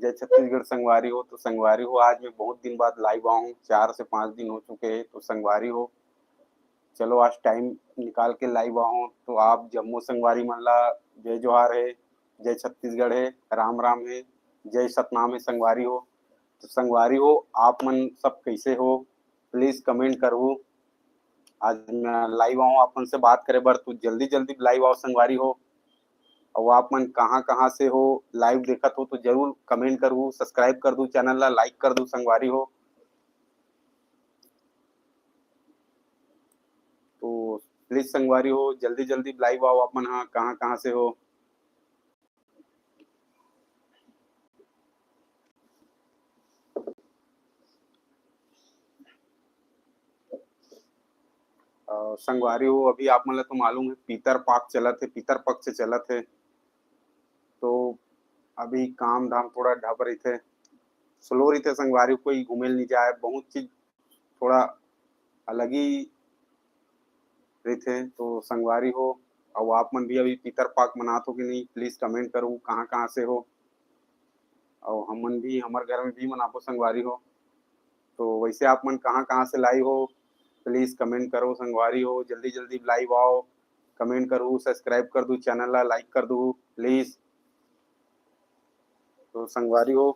जय छत्तीसगढ़ संगवारी हो। तो संगवारी हो, आज मैं बहुत दिन बाद लाइव आया हूँ, 4 से 5 दिन हो चुके हैं। तो संगवारी हो, चलो आज टाइम निकाल के लाइव आया हूँ। तो आप जम्मू संगवारी मन ला जय जोहार है, जय छत्तीसगढ़ है, राम राम है, जय सतनाम है संगवारी हो। तो संगवारी हो, आप मन सब कैसे हो, प्लीज कमेंट करो। आज मैं लाइव आऊँ अपन से बात करे बर, तो जल्दी जल्दी लाइव आओ संगवारी हो। और आप मन कहाँ कहाँ से हो, लाइव देखत हो तो जरूर कमेंट करूँ, सब्सक्राइब कर दू चैनल ला, लाइक कर दू संगवारी हो। तो प्लीज संगवारी हो, जल्दी जल्दी लाइव आओ। अपन हाँ कहाँ कहाँ से हो। संगवारी हो, अभी आप मन ला तो मालूम है पीतर पाक चलत है, पितर पक्ष चलत है। तो अभी काम धाम थोड़ा ढब रही थे, स्लो रही थे संगवारी, कोई घूमे नहीं जाए, बहुत चीज थोड़ा अलग ही रही थे। तो संगवारी हो, और आप मन भी अभी पीतर पाक मनात हो कि नहीं, प्लीज कमेंट करो कहाँ कहाँ से हो। और हम मन भी हमारे घर में भी मनाबो संगवारी हो। तो वैसे आप मन कहाँ कहाँ से लाइव हो, प्लीज कमेंट करो संगवारी हो। जल्दी जल्दी लाइव आओ, कमेंट करूँ, सब्सक्राइब कर दूँ चैनल ला, लाइक कर दूँ प्लीज। तो संगवारी हो,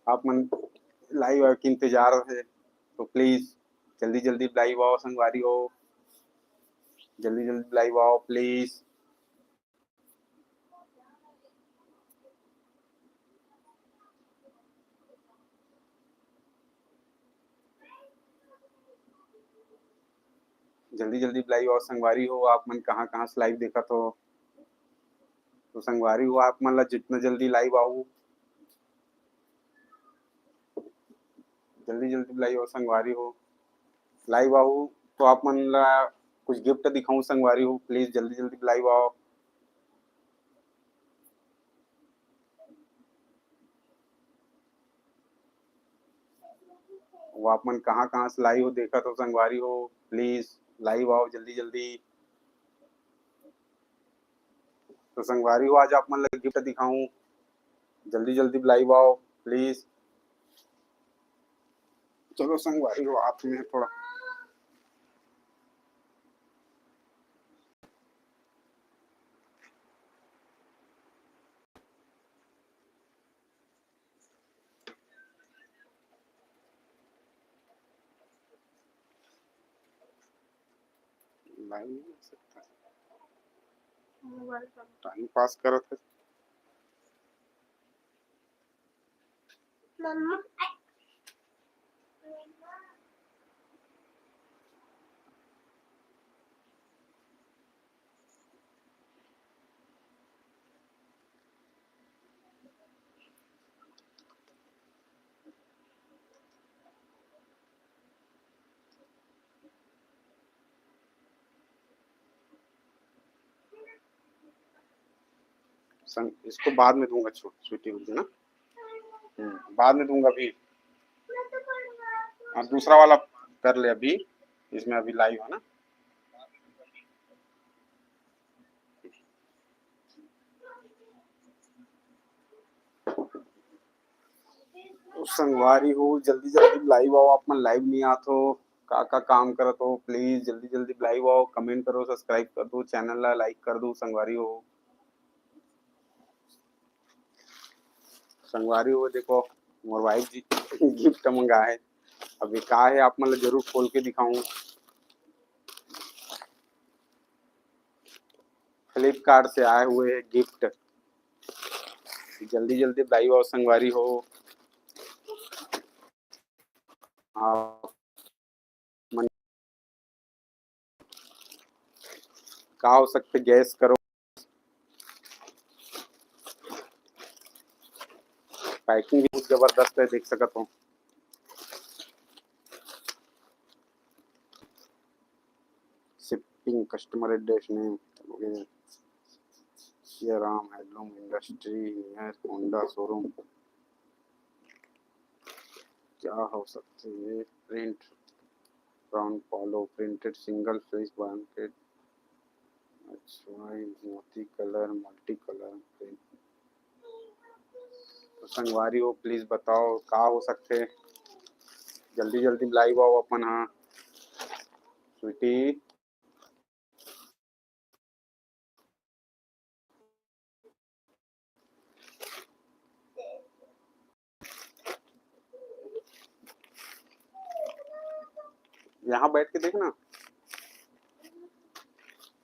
आप मन लाइव के इंतजार है, तो प्लीज जल्दी जल्दी लाइव आओ संगवारी हो, जल्दी जल्दी लाइव आओ प्लीज। जल्दी जल्दी लाइव आओ संगवारी हो। आप मन कहाँ कहाँ से लाइव देखत हो। तो संगवारी हो, आप मन ला जितना जल्दी लाइव आओ, जल्दी जल्दी लाइव आओ संगवारी हो। लाइव आओ तो आप मन ला कुछ गिफ्ट दिखाऊं संगवारी हो, प्लीज जल्दी जल्दी लाइव आओ। वो आप मन कहाँ कहाँ से लाइव हो देखत हो संगवारी हो, प्लीज लाइव आओ जल्दी जल्दी। तो संगवारी हो, आज आप मन ला गिफ्ट दिखाऊं, जल्दी जल्दी लाइव आओ प्लीज। चलो संगवारी हो, आप में थोड़ा लाइव नहीं हो सकता, टाइम पास करत है। इसको बाद में दूंगा, छुट्टी होगी ना, बाद में दूंगा अभी। हाँ दूसरा वाला कर ले अभी, इसमें अभी लाइव है ना। तो संगवारी हो, जल्दी जल्दी लाइव आओ। आप मन लाइव नहीं आते हो, का काम करत हो, प्लीज जल्दी जल्दी लाइव आओ, कमेंट करो, सब्सक्राइब कर दो चैनल ला, लाइक कर दो संगवारी हो। संगवारी हो देखो, मोर वाइफ जी गिफ्ट मंगा है, अभी का है आप मतलब जरूर खोल के दिखाऊं। फ्लिपकार्ट से आए हुए है गिफ्ट, जल्दी जल्दी लाइव आओ संगवारी हो। आप मन का हो सकते गैस करो। पैकिंग भी बहुत जबरदस्त है, देख सकत हो। Shipping customer address name Shri Ram handloom industry near Honda showroom. क्या हो सकते है, print brown Paulo printed single phase blanket, अच्छा मोती कलर मल्टी कलर प्रिंट, तो संगवारी हो प्लीज बताओ का हो सकते, जल्दी जल्दी लाइव आओ अपन। हाँ स्वीटी, यहाँ बैठ के देखना।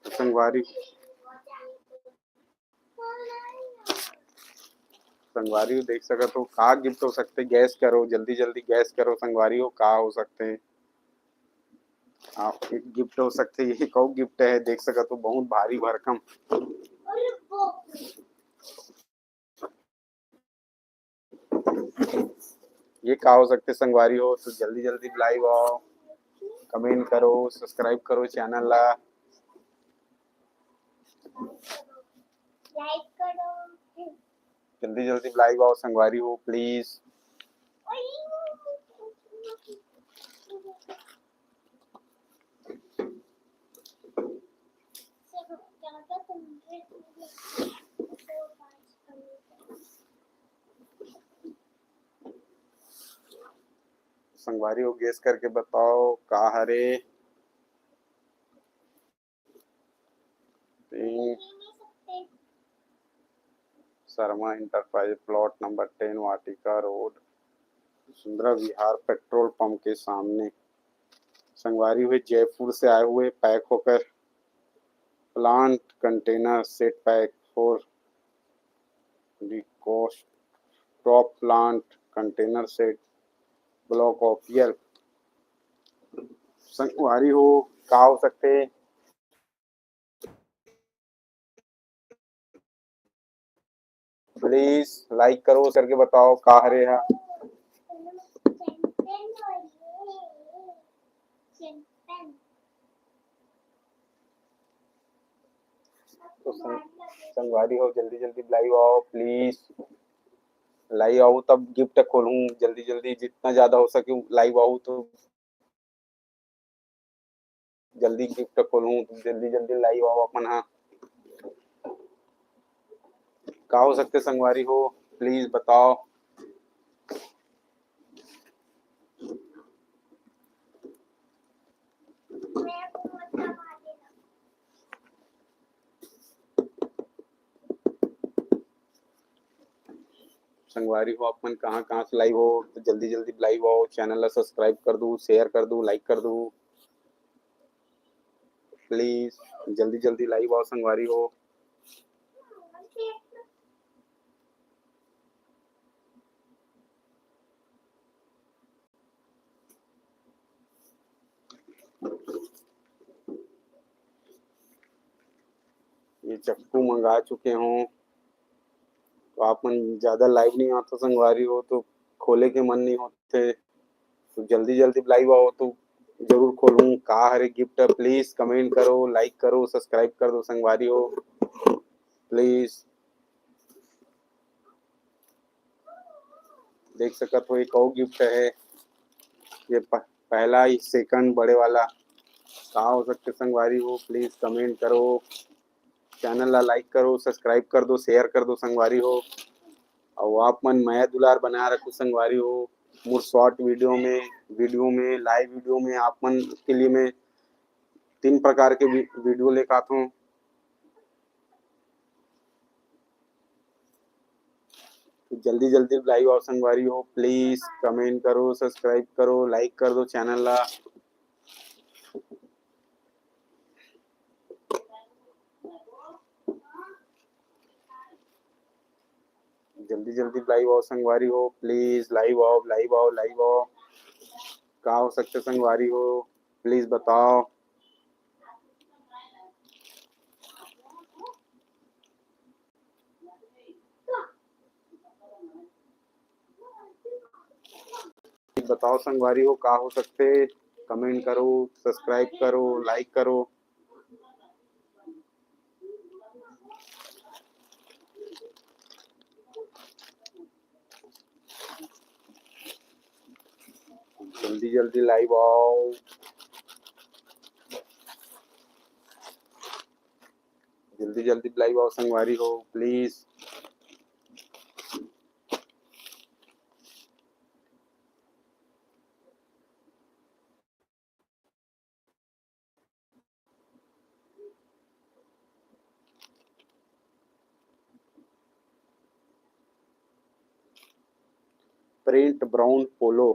तो संगवारी संगवारी हो देख सका तो का गिफ्ट हो सकते, गैस करो जल्दी जल्दी गैस करो संगवारी हो का हो सकते हैं। आप एक गिफ्ट हो सकते, ये कौ गिफ्ट है देख सका तो बहुत भारी भरकम। ये का हो सकते संगवारी हो, तो जल्दी जल्दी लाइव आओ, कमेंट करो, सब्सक्राइब करो चैनल ला, लाइक करो, जल्दी जल्दी लाइव आओ संगवारी हो प्लीज। संगवारी हो गेस करके बताओ का हरे। शर्मा इंटरप्राइज प्लॉट नंबर 10 वाटिका रोड सुंदरा विहार पेट्रोल पंप के सामने। संगवारी हुए जयपुर से आए हुए पैक होकर plant container set pack for the cost top plant container set block of year. संगवारी हो का हो सकते, प्लीज लाइक करो करके बताओ का हरे है। तो संगवारी हो जल्दी जल्दी लाइव आओ प्लीज, लाइव आओ तब गिफ्ट खोलूं जल्दी जल्दी, जितना ज्यादा हो सके लाइव आओ तो जल्दी गिफ्ट खोलूं, जल्दी जल्दी लाइव आओ अपन। हाँ का हो सकते संगवारी हो प्लीज बताओ। संगवारी हो अपन कहाँ कहाँ से लाइव हो, तो जल्दी जल्दी लाइव आओ, चैनल ला सब्सक्राइब कर दूं, शेयर कर दूं, लाइक कर दूं, प्लीज जल्दी जल्दी लाइव आओ संगवारी हो। ये चक्कू मंगा चुके हों तो आप मन ज्यादा लाइव नहीं आता संगवारी हो तो खोले के मन नहीं होते, तो जल्दी जल्दी लाइव आओ तो जरूर खोलूं का हरे गिफ्ट। प्लीज कमेंट करो, लाइक करो, सब्सक्राइब कर दो संगवारी हो प्लीज। देख सकत हो एक और गिफ्ट है, ये पहला ही सेकंड बड़े वाला का हो सकते संगवारी हो प्लीज कमेंट करो, चैनल ला लाइक करो, सब्सक्राइब कर दो, शेयर कर दो संगवारी हो। और आप मन माया दुलार बना रखो संगवारी हो, मोर शॉर्ट वीडियो में लाइव वीडियो में आप मन के लिए मैं 3 प्रकार के वीडियो लेकर आता हूँ। तो जल्दी जल्दी लाइव आओ संगवारी हो प्लीज, कमेंट करो, सब्सक्राइब करो, लाइक कर दो चैनल ला। जल्दी जल्दी लाइव आओ संगवारी हो प्लीज, लाइव आओ लाइव आओ लाइव आओ का हो सकते संगवारी हो प्लीज बताओ। बताओ संगवारी हो का हो सकते, कमेंट करो, सब्सक्राइब करो, लाइक करो। जल्दी जल्दी लाइव आओ, जल्दी जल्दी लाइव आओ संगवारी हो please. Print brown polo,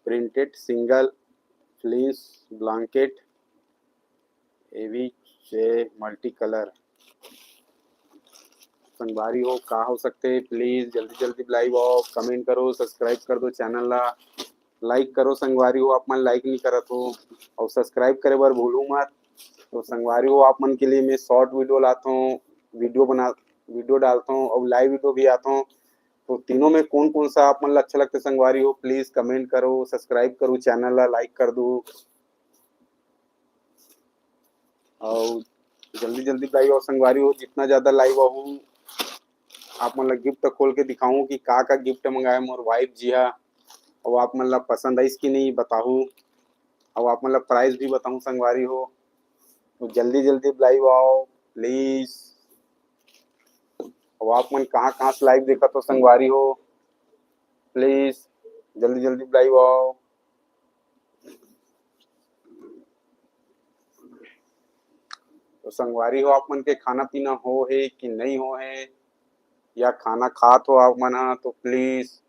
printed single fleece blanket, AVG multi colour. संगवारी हो का हो सकते, प्लीज जल्दी जल्दी लाइव आओ, कमेंट करो, सब्सक्राइब कर दो चैनल ला, लाइक करो संगवारी हो, आप मन लाइक नहीं करत हो और सब्सक्राइब करे बर भूलू मत। तो संगवारी हो आप मन के लिए मैं शॉर्ट वीडियो लाता हूँ, वीडियो डालता हूँ और लाइव वीडियो भी आता हूँ। तो तीनों में कौन कौन सा आप मन ला अच्छा लगता है संगवारी हो, प्लीज कमेंट करो, सब्सक्राइब करो चैनल ला, लाइक कर दो और जल्दी जल्दी लाइव आओ संगवारी हो। जितना ज्यादा लाइव आऊँ आप मन ला गिफ्ट खोल के दिखाऊं कि का गिफ्ट मंगाए मोर वाइफ जी हा, और आप मन ला पसंद आइस कि नहीं बताऊँ, और आप मन ला प्राइस भी बताऊं संगवारी हो। तो जल्दी जल्दी लाइव आओ प्लीज। और आप मन कहाँ कहाँ से लाइव देखा तो संगवारी हो, प्लीज जल्दी जल्दी लाइव आओ। तो संगवारी हो आप मन के खाना पीना हो है कि नहीं हो है, या खाना खात हो आप मन हा, तो प्लीज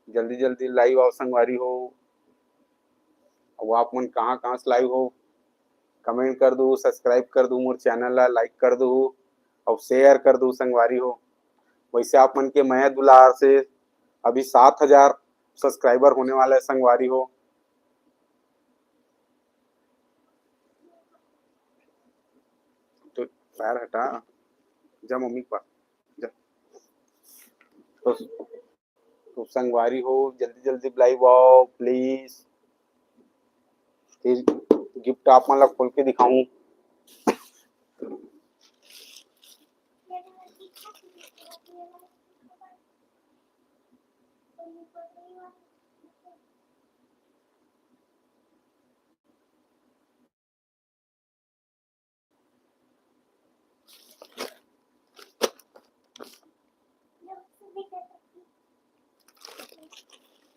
जल्दी जल्दी लाइव आओ संगवारी हो। और आप मन कहाँ कहाँ से लाइव हो कमेंट कर दो, सब्सक्राइब कर दो मोर चैनल ला, लाइक कर दो और शेयर कर दो संगवारी हो। वैसे आप मन के मैं दुलार से अभी 7,000 सब्सक्राइबर होने वाला है संगवारी हो। तो पैर हटा, जा मम्मी के पास जा। तो, तो संगवारी हो जल्दी जल्दी लाइव आओ प्लीज, फिर गिफ्ट आप मन ला खोल के दिखाऊं।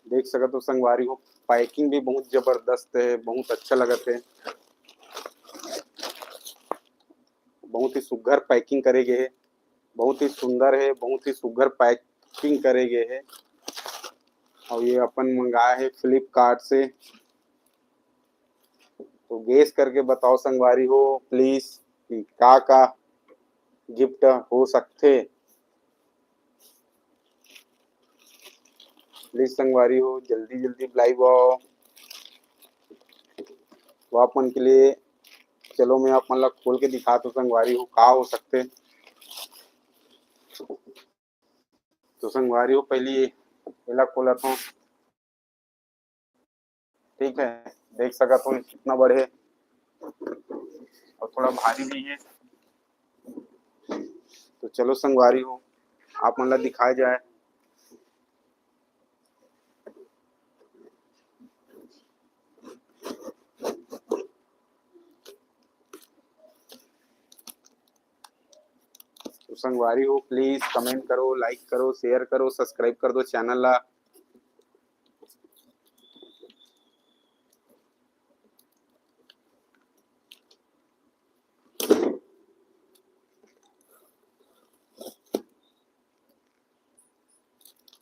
देख सकत हो संगवारी हो, पैकिंग भी बहुत जबरदस्त है, बहुत अच्छा लगत है, बहुत ही सुघर पैकिंग करे गए है, बहुत ही सुंदर है, बहुत ही सुघर पैकिंग करे गए है। और ये अपन मंगाया है फ्लिपकार्ट से। तो गेस करके बताओ संगवारी हो प्लीज कि का गिफ्ट हो सकते। प्लीज संगवारी हो जल्दी जल्दी लाइव आओ। तो आप मन के लिए चलो मैं आप मन ला खोल के दिखा तो संगवारी हो का हो सकते। तो संगवारी हो पहले पहला खोला था, ठीक है, देख सकत हो कितना बड़े और थोड़ा भारी भी है। तो चलो संगवारी हो आप मन ला दिखाया जाए। तो संगवारी हो प्लीज कमेंट करो, लाइक करो, शेयर करो, सब्सक्राइब कर दो चैनल ला।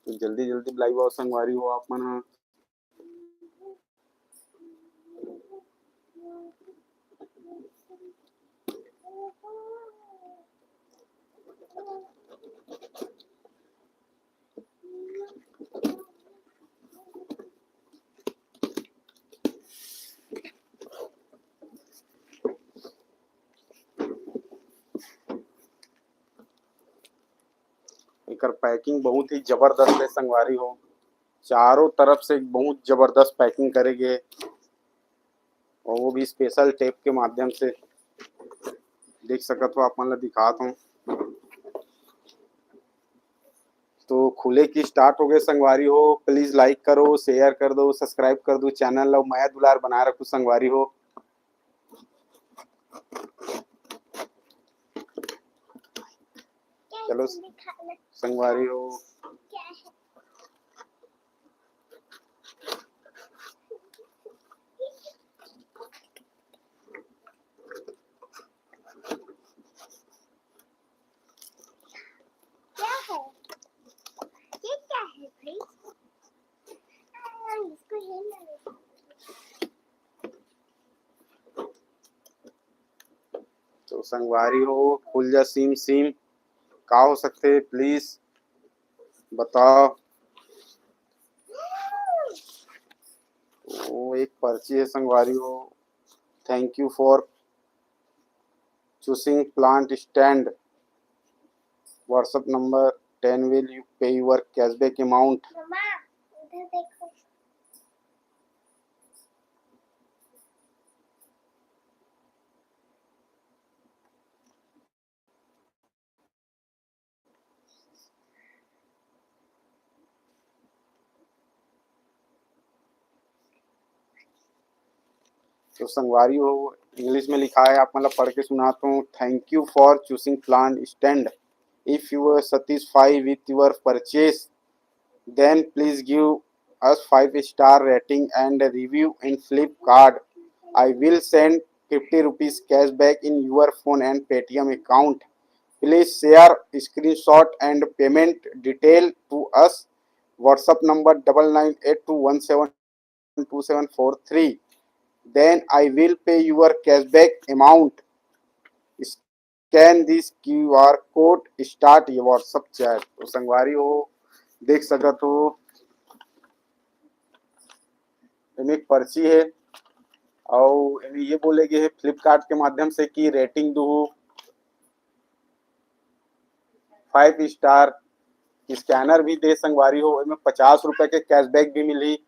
तो जल्दी जल्दी लाइव आओ संगवारी हो आप मन हा। एकर पैकिंग बहुत ही जबरदस्त है संगवारी हो, चारों तरफ से बहुत जबरदस्त पैकिंग करेंगे और वो भी स्पेशल टेप के माध्यम से। देख सकत हो आप मन ला दिखात हूँ। तो खुले की स्टार्ट हो गए संगवारी हो, प्लीज लाइक करो, शेयर कर दो, सब्सक्राइब कर दो चैनल ला, माया दुलार बनाए रखो संगवारी हो। चलो संगवारी हो क्या है? ये क्या है भाई? संगवारी हो खुल जा सिम सिम का हो सकते प्लीज बताओ। वो एक पर्ची है संगवारी हो। Thank you for choosing plant stand. WhatsApp number 10 will you pay your cashback amount। मम्मा उधर देखो। तो संगवारी हो इंग्लिश में लिखा है, आप मतलब पढ़ के सुनाता हूँ। Thank you for choosing plant stand. If you are satisfied with your purchase then please give us 5-star rating and a review in Flipkart। I will send 50 rupees cashback in your phone and Paytm account। Please share screenshot and payment detail to us। WhatsApp number 9982172743। Then I will pay your cashback amount। Scan this QR code start ये WhatsApp chat. तो संगवारी हो देख सकत हो इनमें एक पर्ची है और इनमें ये बोले गए है फ्लिपकार्ट के माध्यम से कि रेटिंग दो 5 स्टार। स्कैनर भी दे संगवारी हो। इनमें 50 रुपए के कैशबैक भी मिली।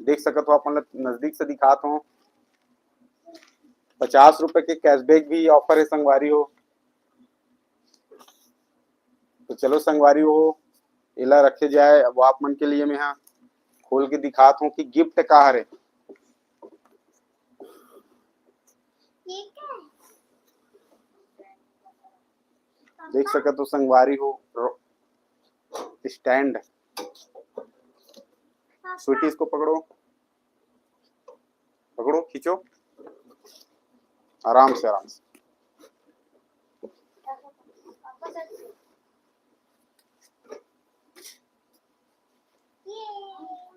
देख सकत हो आप मतलब नजदीक से दिखाता हूँ। 50 रुपए के कैशबैक भी ऑफर है संगवारी हो। तो चलो संगवारी हो इला रखे जाए। अब आप मन के लिए मैं यहाँ खोल के दिखाता हूँ कि गिफ्ट का है। ये क्या है? देख सकते हो संगवारी हो स्टैंड। स्वीटी इसको पकड़ो पकड़ो खींचो आराम से आराम से।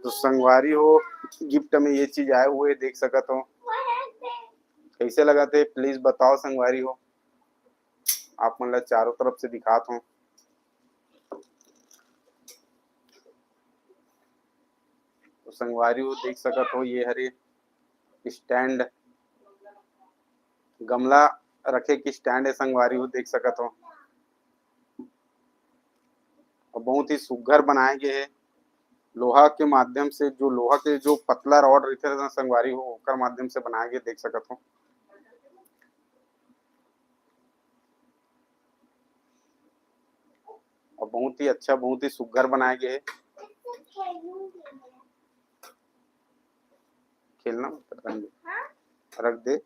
तो संगवारी हो गिफ्ट में ये चीज आए हुए देख सकत हो। कैसे लगा थे प्लीज बताओ संगवारी हो। आप मतलब चारों तरफ से दिखाता हूँ। तो संगवारी हो देख सकत हो ये हरे स्टैंड गमला रखे की स्टैंड है संगवारी हो देख सकत हो। और बहुत ही सुघर बनाए गए है लोहा के माध्यम से। जो लोहा के जो पतला रॉड रहते हैं संगवारी हो ओकर माध्यम से बनाए गए देख सकत हो। और बहुत ही अच्छा बहुत ही सुघर बनाए गए है। खेलना मत रख दे।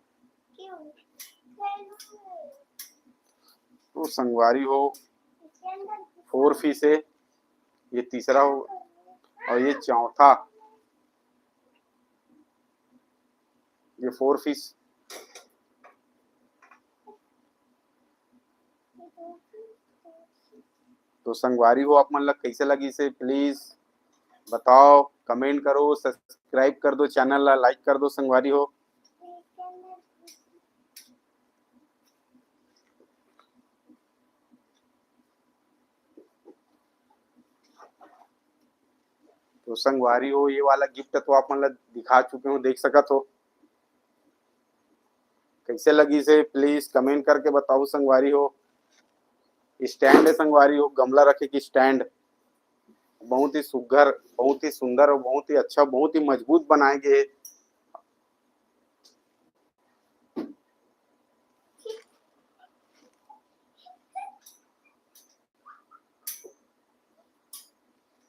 तो संगवारी हो 4 फीस है ये तीसरा हो और ये चौथा ये 4 फीस। तो संगवारी हो आप मतलब कैसे लगी इसे प्लीज बताओ कमेंट करो सब्सक्राइब कर दो चैनल लाइक कर दो संगवारी हो। तो संगवारी हो ये वाला गिफ्ट तो आप मतलब दिखा चुके हो देख सकत हो। कैसे लगी से प्लीज कमेंट करके बताओ संगवारी हो। स्टैंड है संगवारी हो गमला रखे की स्टैंड बहुत ही सुघर बहुत ही सुंदर और बहुत ही अच्छा बहुत ही मजबूत बनाए गए।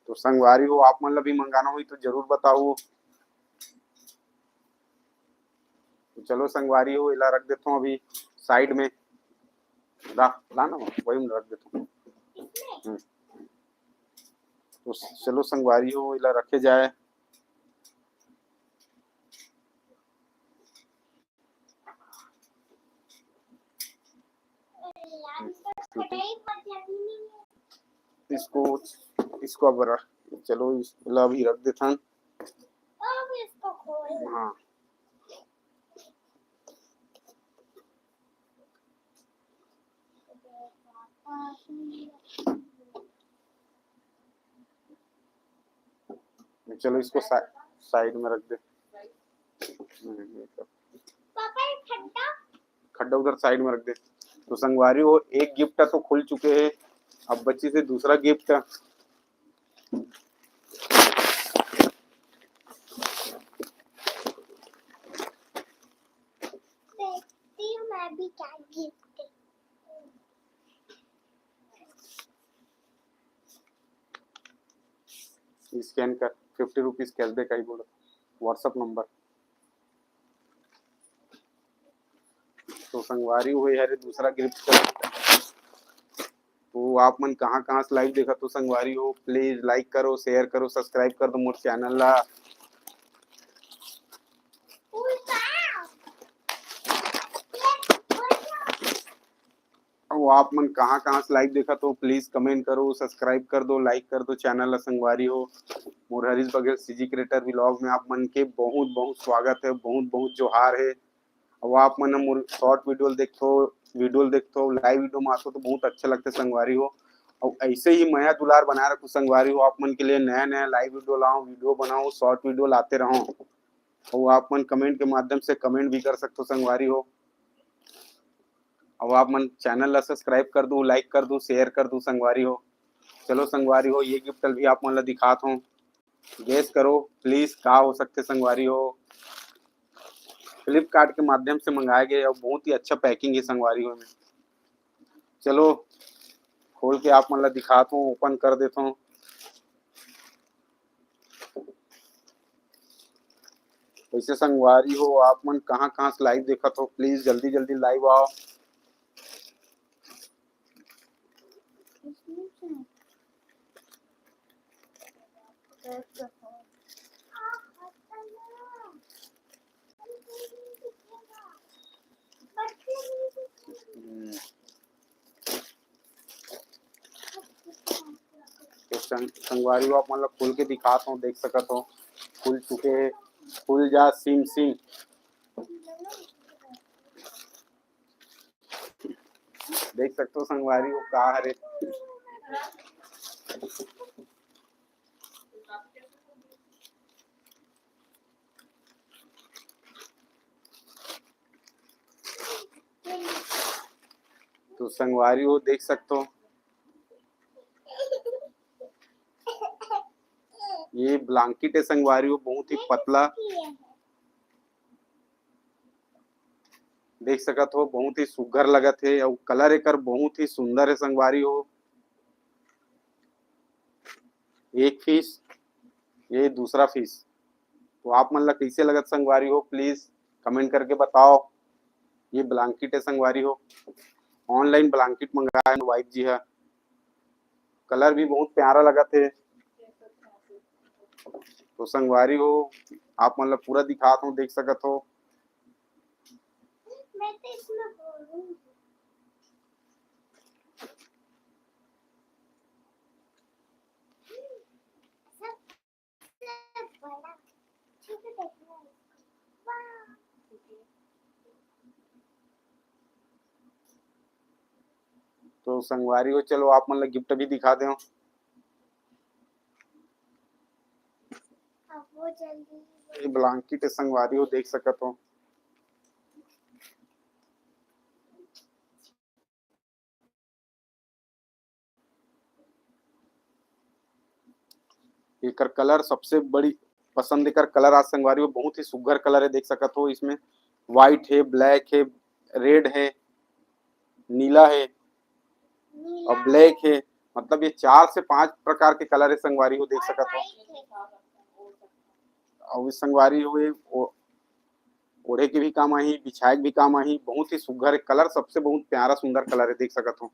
तो संगवारी हो आप मतलब भी मंगाना हुई तो जरूर बताओ। तो चलो संगवारी हो इला रख देता हूँ अभी साइड में ला ना वही में रख देता हूँ। तो चलो संगवारी हो इला रखे जाए। इसको इसको अब रख चलो इला अभी रख देता हूँ। हाँ चलो इसको साइड में रख दे। पापा ये ठंडा खड्डा उधर साइड में रख दे। तो संगवारी हो, एक गिफ्ट तो खुल चुके हैं, अब बच्ची से दूसरा गिफ्ट। देखती हूँ मैं भी क्या गिफ्ट है। स्कैन कर, 50 रुपीज कैशबैक आई बोला, व्हाट्सअप नंबर। तो संगवारी हुई है दूसरा गिफ्ट का। तो आप मन कहाँ कहाँ से लाइव देखा तो संगवारी हो, प्लीज लाइक करो, शेयर करो, सब्सक्राइब कर दो मोर चैनल ला। और आप मन कहाँ कहाँ से लाइव देखा तो प्लीज कमेंट करो, सब्सक्राइब कर दो, लाइक कर दो चैनल ला संगवारी हो। मोर Harish Baghel CG creator vlog में आप मन के बहुत बहुत स्वागत है, बहुत बहुत जोहार है। अब आप मन मोर शॉर्ट वीडियो देखो, लाइव वीडियो में आसो तो बहुत अच्छा लगता है संगवारी हो। और ऐसे ही माया दुलार बना रखो संगवारी हो, आप मन के लिए नया नया लाइव वीडियो लाओ, वीडियो बनाओ, शॉर्ट वीडियो लाते रहो। और आप मन कमेंट के माध्यम से कमेंट भी कर सकते हो संगवारी हो। और आप मन चैनल ला सब्सक्राइब कर दो, लाइक कर दो, शेयर कर दो संगवारी हो। चलो संगवारी हो, ये गिफ्ट भी आप मन ला दिखाता हूँ, गेस करो प्लीज का हो सकते संगवारी हो। फ्लिपकार्ट के माध्यम से मंगाए गए और बहुत ही अच्छा पैकिंग है संगवारी हो में। चलो खोल के आप मन ला दिखाता हूँ, ओपन कर देता हूँ। वैसे संगवारी हो, आप मन कहाँ कहाँ से लाइव देखा तो प्लीज जल्दी जल्दी लाइव आओ। तो संगवारी हो, आप मतलब खुल के दिखाता हूँ, देख सकत हो खुल चुके हैं। खुल जा सिम सिम, देख सकते हो संगवारी हो का हरे। तो संगवारी हो देख सकते हो, ये ब्लैंकेट है संगवारी हो, बहुत ही पतला, देख सकत हो बहुत ही सुघर लगत है। और कलर एकर बहुत ही सुंदर है संगवारी हो। एक पीस, ये दूसरा पीस। तो आप मन ला कैसे लगत संगवारी हो प्लीज कमेंट करके बताओ। ये ब्लैंकेट है संगवारी हो, ऑनलाइन ब्लैंकेट मंगाया वाइफ जी है, कलर भी बहुत प्यारा लगा थे। तो संगवारी हो, आप मतलब पूरा दिखाता हूँ, देख सकत हो। मैं तो इसमें बोलूंगी सबसे बड़ा छोटा देखना है। वाह तो संगवारी हो चलो आप मतलब गिफ्ट भी दिखा दो। अब वो जल्दी ये ब्लैंकेट है संगवारी हो, देख सकत हो। एकर कलर सबसे बड़ी पसंद एकर कलर आज संगवारी हो, बहुत ही सुघर कलर है, देख सकत हो। इसमें व्हाइट है, ब्लैक है, रेड है, नीला है नीला और ब्लैक है। मतलब ये 4 से 5 प्रकार के कलर है संगवारी हो, देख सकत हो। और इस संगवारी हुए ओढ़े के भी काम आई, बिछाए के भी काम आई, बहुत ही सुघर कलर, सबसे बहुत प्यारा सुंदर कलर है, देख सकत हो।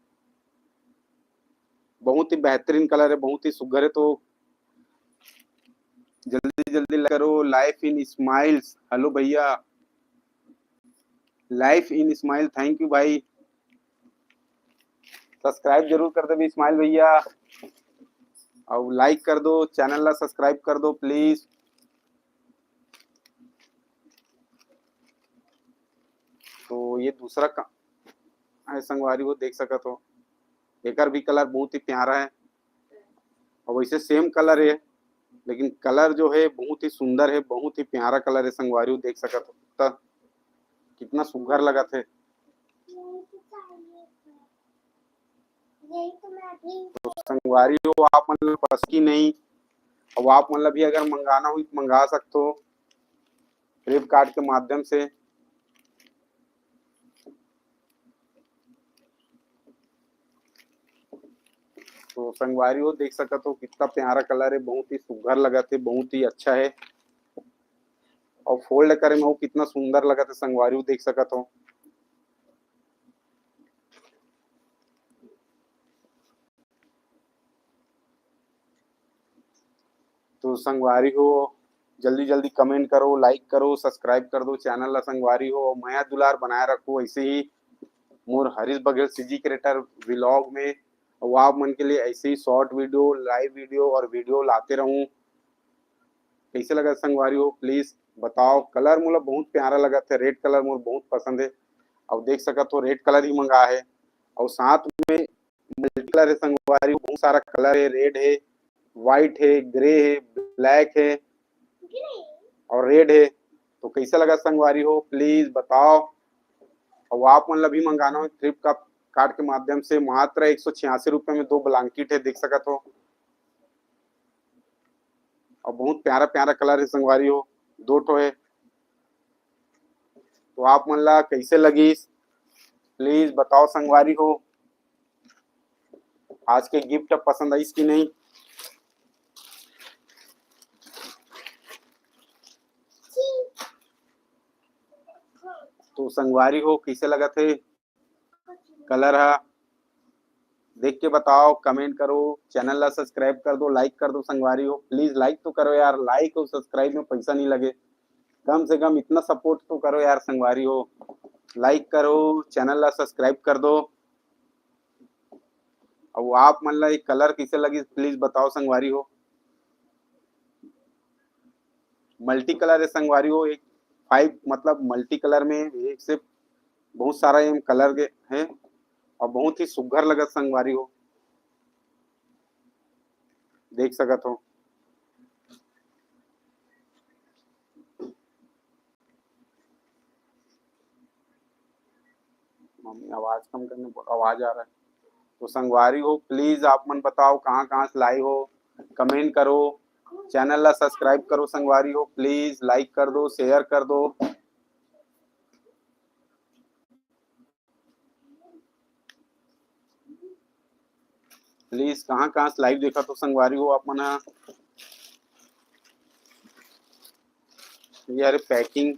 बहुत ही बेहतरीन कलर है, बहुत ही सुघर है। तो जल्दी जल्दी करो, लाइफ इन स्माइल्स, हेलो भैया, life in smile, thank you भाई, सब्सक्राइब जरूर कर दो भी स्माइल भैया, और लाइक कर दो, चैनल ला सब्सक्राइब कर दो प्लीज। तो ये दूसरा संगवारी को देख सकत हो, एकर भी कलर बहुत ही प्यारा है और वैसे सेम कलर है, लेकिन कलर जो है बहुत ही सुंदर है, बहुत ही प्यारा कलर है संगवारी देख सकत हो कितना सुंदर लगा थे। यही तो चाहिए था। यही तो मैं अभी तो संगवारी हो आप मतलब बस की नहीं, अब आप मतलब भी अगर मंगाना हो तो मंगा सकते हो फ्लिपकार्ट के माध्यम से। तो संगवारी हो देख सकत हो कितना प्यारा कलर है, बहुत ही सुघर लगा थे, बहुत ही अच्छा है और फोल्ड करे में वो कितना सुंदर लगा था संगवारी हो देख सकत हो। तो संगवारी हो जल्दी जल्दी कमेंट करो, लाइक करो, सब्सक्राइब कर दो चैनल ला संगवारी हो और माया दुलार बनाए रखो ऐसे ही मोर Harish Baghel CG creator vlog में। और आप मन के लिए ऐसे ही शॉर्ट वीडियो, लाइव वीडियो और वीडियो लाते रहूं। कैसे लगा संगवारी हो प्लीज बताओ। कलर मोला बहुत प्यारा लगा था, रेड कलर मोर बहुत पसंद है। अब देख सकत हो रेड कलर ही मंगा है और साथ में मल्टी कलर है संगवारी हो, बहुत सारा कलर है, रेड है, व्हाइट है, ग्रे है, ब्लैक है और रेड है। तो कैसा लगा संगवारी हो प्लीज बताओ। और आप मतलब भी मंगाना हो फ्लिपकार्ट कार्ड के माध्यम से मात्र 186 रुपए में 2 ब्लैंकेट है देख सकत हो और बहुत प्यारा प्यारा कलर है संगवारी हो, 2 ठो है। तो आप मन ला कैसे लगी प्लीज बताओ संगवारी हो। आज के गिफ्ट पसंद आई कि नहीं। तो संगवारी हो कैसे लगा थे कलर है देख के बताओ, कमेंट करो, चैनल ला सब्सक्राइब कर दो, लाइक कर दो संगवारी हो प्लीज। लाइक तो करो यार, लाइक और सब्सक्राइब में पैसा नहीं लगे, कम से कम इतना सपोर्ट तो करो यार संगवारी हो। लाइक करो, चैनल ला सब्सक्राइब कर दो। और आप मन ला एक कलर कैसे लगी प्लीज बताओ संगवारी हो। मल्टी कलर है संगवारी हो, एक 5 मतलब मल्टी कलर में एक से बहुत सारा ये कलर के है और बहुत ही सुघर लगत संगवारी हो देख सकत हो। मम्मी आवाज कम करने बोल, आवाज आ रहा है। तो संगवारी हो प्लीज आप मन बताओ कहाँ कहाँ से लाई हो, कमेंट करो, चैनल ला सब्सक्राइब करो संगवारी हो प्लीज, लाइक कर दो, शेयर कर दो। प्लीज कहाँ कहाँ से लाइव देखा तो संगवारी हो आप मन। ये अरे पैकिंग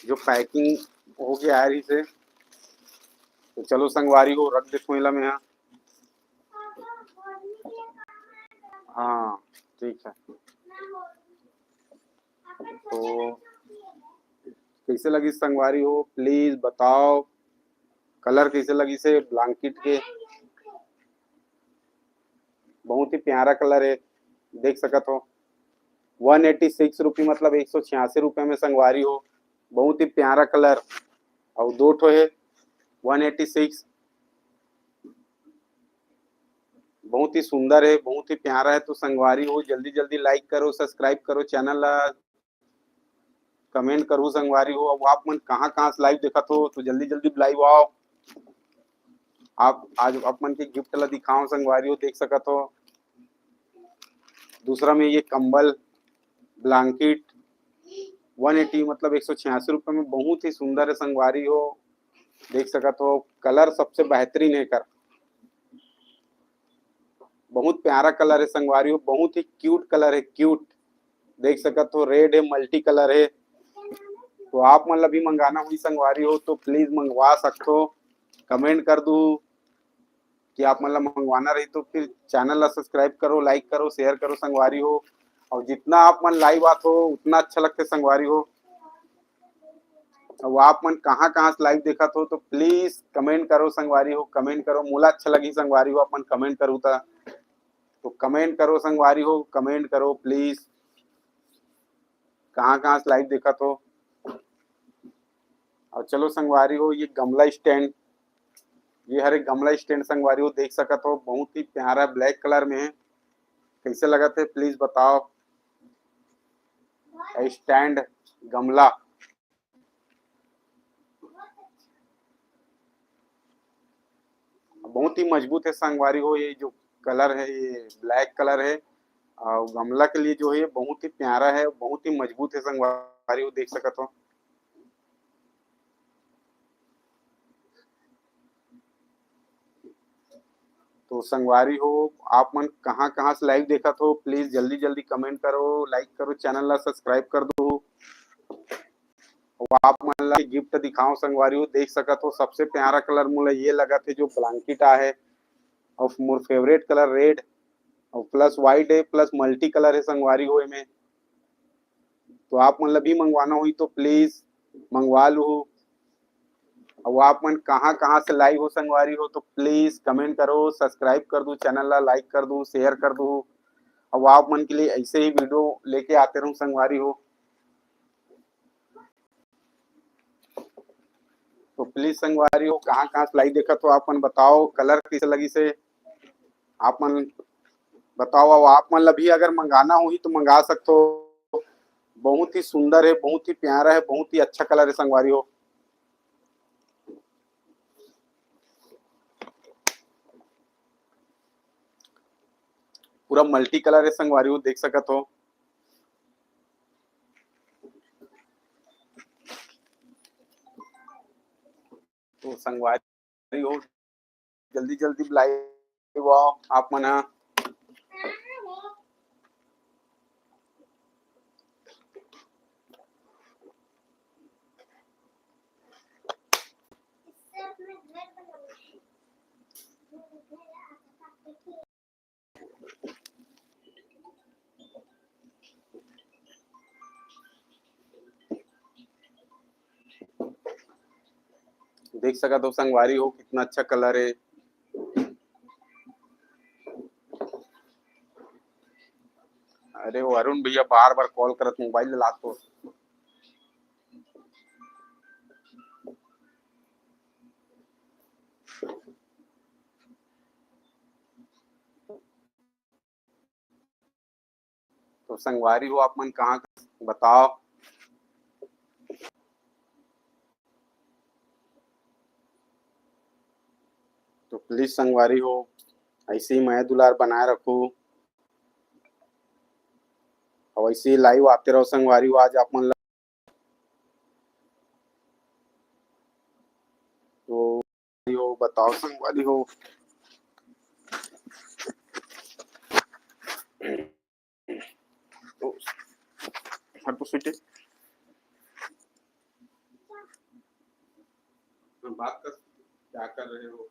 जो पैकिंग हो गया है इसे, तो चलो संगवारी हो रख देखो इला में। हाँ ठीक है। तो कैसे लगी संगवारी हो प्लीज बताओ, कलर कैसे लगी से ब्लैंकेट के, बहुत ही प्यारा कलर है देख सकत हो। 186 रुपये मतलब 186 रुपये में संगवारी हो, बहुत ही प्यारा कलर और 2 ठो है 186, बहुत ही सुंदर है, बहुत ही प्यारा है। तो संगवारी हो जल्दी जल्दी लाइक करो, सब्सक्राइब करो चैनल ला, कमेंट करो संगवारी हो। अब आप मन कहाँ कहाँ से लाइव देखत हो तो जल्दी जल्दी लाइव आओ। आप आज अपन के गिफ्ट ला दिखाओ संगवारी हो देख सकत हो। दूसरा में ये कंबल ब्लैंकेट 180 मतलब 186 रुपये में बहुत ही सुंदर है संगवारी हो देख सकत हो। कलर सबसे बेहतरीन है कर, बहुत प्यारा कलर है संगवारी हो, बहुत ही क्यूट कलर है, क्यूट देख सकत हो। रेड है, मल्टी कलर है। तो आप मतलब भी मंगाना हुई संगवारी हो तो प्लीज मंगवा सकते हो। कमेंट कर दू कि आप मतलब मंगवाना रही तो फिर चैनल ला सब्सक्राइब करो, लाइक करो, शेयर करो संगवारी हो। और जितना आप मन लाइव आते हो उतना अच्छा लगता है संगवारी हो। अब आप मन कहाँ कहाँ से लाइव देखा तो प्लीज कमेंट करो संगवारी हो, कमेंट करो, मोला अच्छा लगी संगवारी हो अपन कमेंट करूँ था। तो कमेंट करो संगवारी हो, कमेंट करो प्लीज कहाँ कहाँ से लाइव देखा तो। और चलो संगवारी हो ये गमला स्टैंड ये हर एक गमला स्टैंड संगवारी हो देख सकत हो, बहुत ही प्यारा ब्लैक कलर में है। कैसे लगा थे प्लीज बताओ। स्टैंड गमला बहुत ही मजबूत है संगवारी हो। ये जो कलर है ये ब्लैक कलर है और गमला के लिए जो है बहुत ही प्यारा है, बहुत ही मजबूत है संगवारी हो देख सकत हो। तो संगवारी हो आप मन कहाँ कहाँ से लाइव देखत हो प्लीज जल्दी जल्दी कमेंट करो, लाइक करो, चैनल ला सब्सक्राइब कर दो। आप मन ला गिफ्ट दिखाओ संगवारी हो देख सकत हो। सबसे प्यारा कलर मोला ये लगा थे जो ब्लैंकेट है और मोर फेवरेट कलर रेड और प्लस व्हाइट है प्लस मल्टी कलर है संगवारी हो में। तो आप मन ला भी मंगवाना हुई तो प्लीज मंगवा लो। और आप मन कहाँ कहाँ से लाइव हो संगवारी हो तो प्लीज कमेंट करो, सब्सक्राइब कर दो, चैनल ला लाइक कर दो, शेयर कर दो। और आप मन के लिए ऐसे ही वीडियो लेके आते रहूं संगवारी हो। तो प्लीज संगवारी हो कहाँ कहाँ से लाइव देखा तो आप मन बताओ, कलर कैसे लगी से आप मन बताओ। और आप मन ला भी अगर मंगाना हो तो मंगा सकते हो। बहुत ही सुंदर है, बहुत ही प्यारा है, बहुत ही अच्छा कलर है संगवारी हो। पूरा मल्टी कलर है संगवारी हो देख सकत हो। तो संगवारी हो जल्दी जल्दी लाइव आओ आप मन ह। इससे अपने घर बनाऊंगी। घर आसपास के देख सकत हो संगवारी हो कितना अच्छा कलर है। अरे वो अरुण भैया बार बार कॉल करत मोबाइल ला तो। तो संगवारी हो आप मन कहाँ बताओ। तो प्लीज संगवारी हो ऐसे ही मैं दुलार बनाए रखो और ऐसे ही लाइव आते रहो संगवारी हो। आज आप मन तो हो बताओ संगवारी हो। तो हर तो स्वीट बात कर क्या कर रहे हो।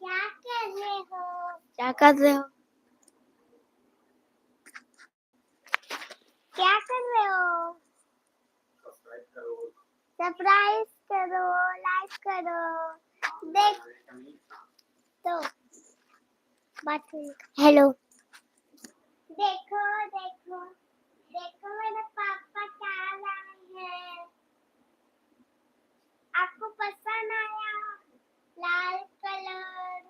क्या कर रहे हो? क्या कर रहे हो? क्या कर रहे हो? सब्सक्राइब करो, सरप्राइज करो, लाइक करो। देख तो बात हेलो। देखो देखो देखो मेरे पापा क्या लाए हैं। आपको पसंद आया? लाल कलर,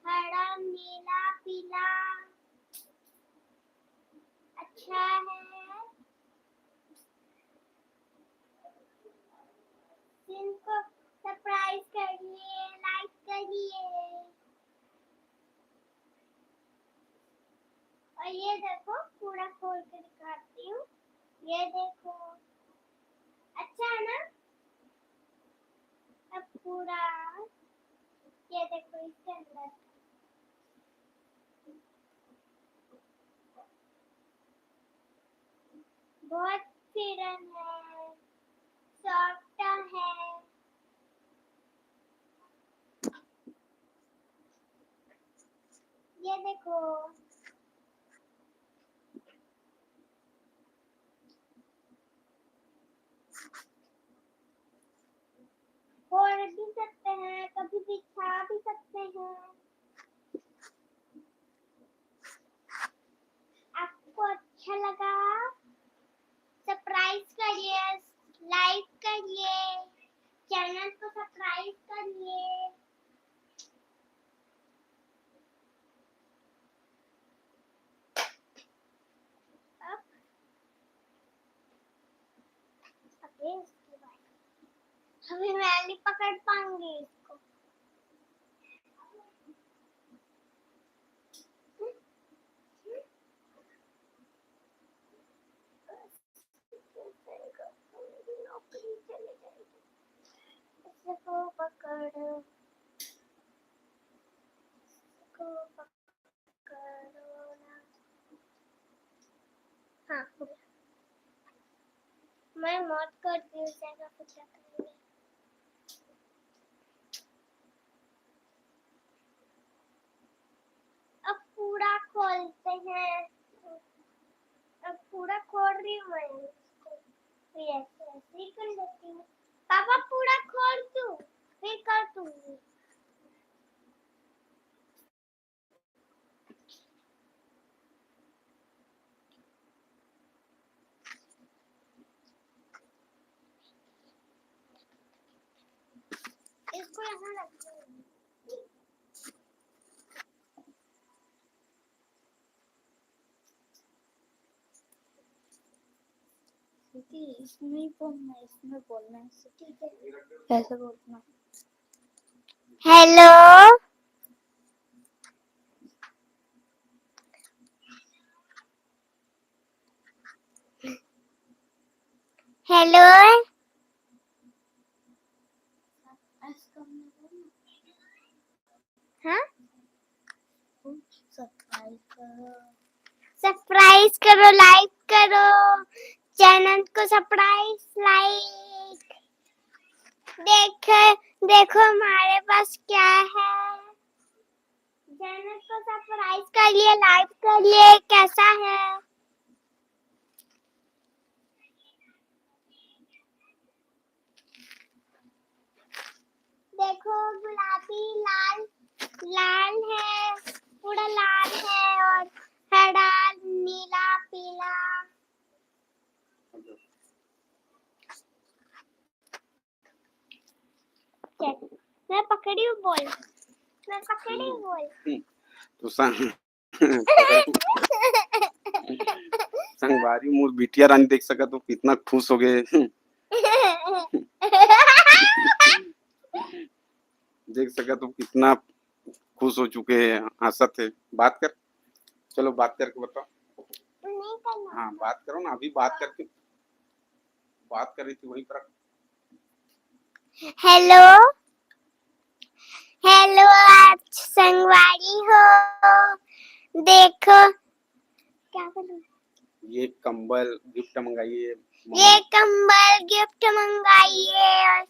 हरा, नीला, पीला अच्छा है। इनको सरप्राइज करिए, लाइक करिए। और ये देखो पूरा खोल के दिखाती हूँ। ये देखो अच्छा है ना। अब पूरा ये देखो इसके अंदर बहुत फिरन है, सॉफ्ट है। ये देखो फोड़ भी सकते हैं, कभी बिछा भी सकते हैं। आपको अच्छा लगा? सब्सक्राइब करिए, लाइक करिए, चैनल को सब्सक्राइब करिए। अभी इसकी बारी। अभी मैं नहीं पकड़ पाऊंगी इसको। नौकरी चली जाएगी। इसको पकड़ो, इसको पकड़ो ना। हाँ, हो गया। मैं मौत कर दी उस जगह पे क्या करेंगे। अब पूरा खोलते हैं। अब पूरा खोल रही हूँ मैं इसको। फिर ऐसे ऐसे ही कर लेती हूँ। पापा पूरा खोल तू, फिर कर दूंगी। इसको यहाँ रख दूंगी। इसमें बोलना, इसमें बोलना है। ठीक है। कैसे बोलना? हेलो, हेलो, हाँ, सब्सक्राइब करो, सरप्राइज करो, लाइक करो, चैनल को सरप्राइज लाइक। देखो हमारे पास क्या है। चैनल को सरप्राइज कर लिए, लाइक कर लिए, कैसा है। देखो गुलाबी लाल लाल है, पूरा लाल है, और हरा नीला पीला। चल, मैं पकड़ी हूँ बोल, मैं पकड़ी हूँ बोल। तो संगवारी मोर बिटिया रानी देख सका तो कितना खुश हो गए। देख सका तो कितना खुश हो चुके हैं, हंसत है। बात कर, चलो बात करके बताओ। नहीं करना। हाँ बात करो ना, अभी बात करके बात कर रही थी वहीं पर। हेलो, हेलो, आज संगवारी हो। देखो क्या करूं? ये कंबल गिफ्ट मंगाइए, ये कंबल गिफ्ट मंगाइए और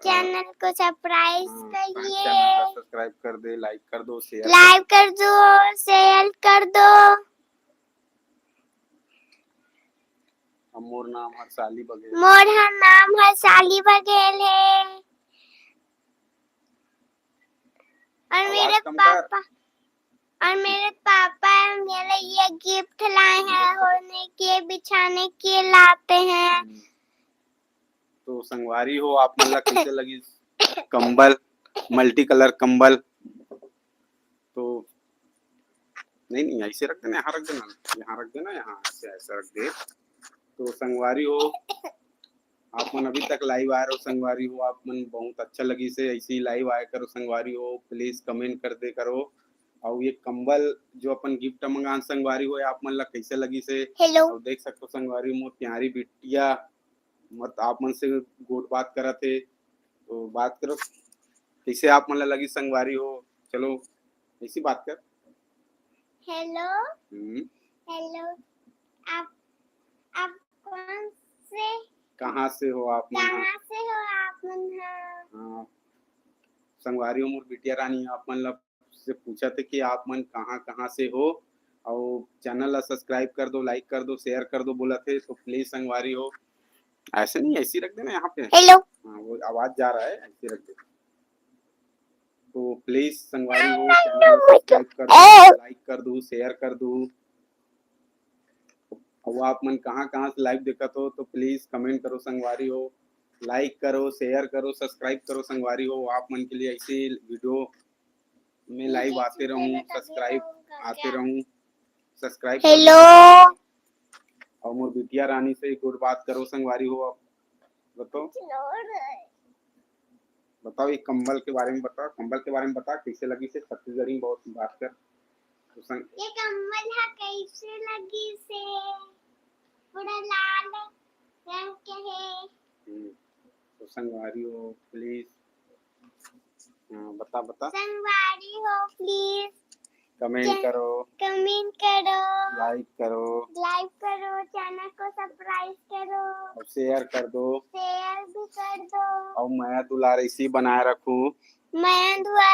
चैनल को सरप्राइज करिए। चैनल को सब्सक्राइब कर दे, लाइक कर दो, शेयर लाइक कर दो, शेयर कर दो। मोर नाम हर्षाली बघेल। मोर नाम हर्षाली बघेल है। और मेरे पापा मेरे ये गिफ्ट लाए हैं, होने के बिछाने के लाते हैं। तो संगवारी हो, आप मतलब कैसे लगी कंबल, मल्टी कलर कंबल। तो नहीं ऐसे रख देना, यहाँ रख देना, यहाँ रख देना, यहाँ ऐसे रख दे। तो संगवारी हो, आप मन अभी तक लाइव आए रहो संगवारी हो, आप मन बहुत अच्छा लगी से ऐसे ही लाइव आया करो संगवारी हो। प्लीज कमेंट कर दे करो। और ये कंबल जो अपन गिफ्ट मंगान संगवारी हो, आप मन ला कैसे लगी से। हेलो, और देख सकते हो संगवारी मोर प्यारी बिटिया मत आप मन से गुड बात करा थे। तो बात करो कैसे आप मन ला लगी संगवारी हो, चलो ऐसी बात कर। हेलो, हेलो, आप कौन से, कहाँ से हो आप मन? कहाँ से हो आप मन? हाँ संगवारी हो मोर बिटिया रानी, आप मन ला से पूछा थे कि आप मन कहाँ से हो, और चैनल ला सब्सक्राइब कर दो, लाइक कर दो, शेयर कर दो बोला थे। तो प्लीज संगवारी हो, ऐसे नहीं ऐसी रख देना यहाँ पे। हेलो, हाँ वो आवाज जा रहा है, ऐसे रख दे। तो प्लीज संगवारी हो, चैनल सब्सक्राइब कर दो, लाइक कर दो, शेयर कर दो। और आप मन कहाँ से लाइव देखा तो प्लीज कमेंट करो संगवारी हो, लाइक करो, शेयर करो, सब्सक्राइब करो संगवारी हो। आप मन के लिए ऐसे वीडियो में लाइव आते रहूं, सब्सक्राइब आते रहूं, सब्सक्राइब। हेलो, और मोर बिटिया रानी से गुड बात करो संगवारी हो। बताओ फ्लोर है। बताओ, ये कंबल के बारे में बताओ, कंबल के बारे में बता कैसे लगी से छत्तीसगढ़ी में बहुत बात कर। तो ये कम्बल है कैसे लगी से पूरा लाल रंग के है। तो संगवारी हो प्लीज, बता बता, संगवारी हो प्लीज कमेंट करो, कमेंट करो, लाइक करो, चैनल को सब्सक्राइब करो और शेयर कर दो, शेयर भी कर दो। और मैं दुलार इसी बनाए रखूं। मैं दुआ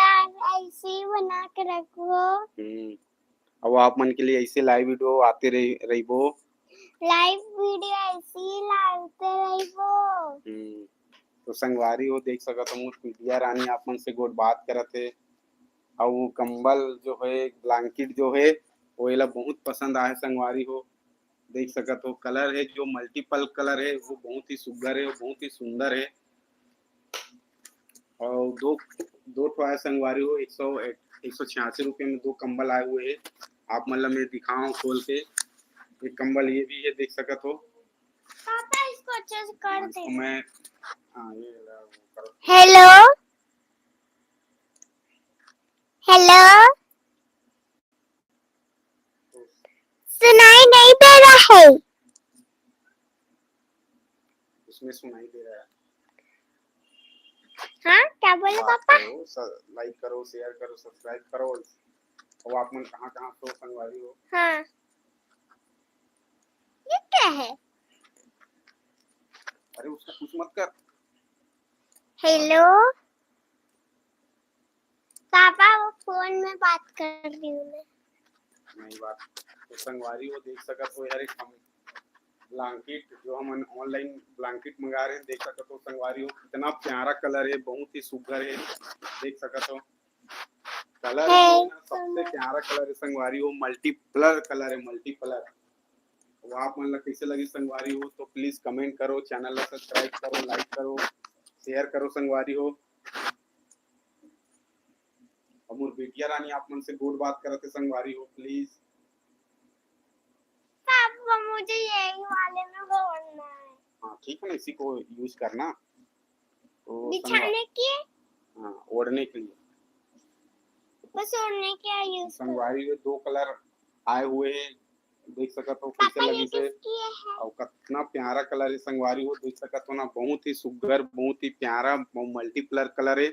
ऐसे ही बना के रखो। अब आप मन के लिए ऐसे लाइव वीडियो आते रही वो। लाइव वीडियो ऐसे ही लाते रहिबो। तो संगवारी हो देख सकत हो पीटिया रानी आप मन से गोट बात करत है। और वो कंबल जो है, ब्लैंकेट जो है, वो एला बहुत पसंद आए संगवारी हो। देख सकत हो कलर है जो मल्टीपल कलर है, वो बहुत ही सुंदर है, बहुत ही सुंदर है। और दो ठो आए संगवारी हो, 186 रुपये में 2 कंबल आए हुए है। आप मतलब मैं दिखाऊं खोल के, एक कंबल ये भी है देख सकत हो। पापा इसको अच्छे से कर दे। इसको मैं ये करो। हेलो हेलो, सुनाई नहीं दे रहा है। उसमें सुनाई दे रहा है। हाँ क्या बोले पापा? लाइक करो, शेयर करो, सब्सक्राइब करो। और आप मन कहाँ कहाँ तो संगवारी हो। हाँ ये क्या है? अरे उसका कुछ मत कर। हेलो पापा, वो फोन में बात कर रही हूँ मैं। नहीं बात तो संगवारी हो देख सकत हो यार, एक ब्लैंकेट जो हम ऑनलाइन ब्लैंकेट मंगा रहे हैं, देख सकत हो संगवारी हो कितना प्यारा कलर है, बहुत ही सुघर है। देख सकत हो कलर सबसे प्यारा कलर है संगवारी हो, मल्टीपलर कलर है, मल्टीपलर। तो आप मन कैसे लगी संगवारी हो तो प्लीज कमेंट करो, चैनल ला सब्सक्राइब करो, लाइक करो, शेयर करो संगवारी हो। और मोर बेटिया रानी आप मन से गुड बात करते संगवारी हो प्लीज। पापा मुझे यही वाले में बोलना है। हाँ ठीक है ना, इसी को यूज करना तो बिछाने के, हाँ ओढ़ने के लिए। बस ओढ़ने के यूज संगवारी में 2 कलर आए हुए हैं, देख सकत हो कैसे लगी से। और कितना प्यारा कलर है संगवारी हो, देख सकत हो ना, बहुत ही सुघर, बहुत ही प्यारा मल्टीपलर कलर है।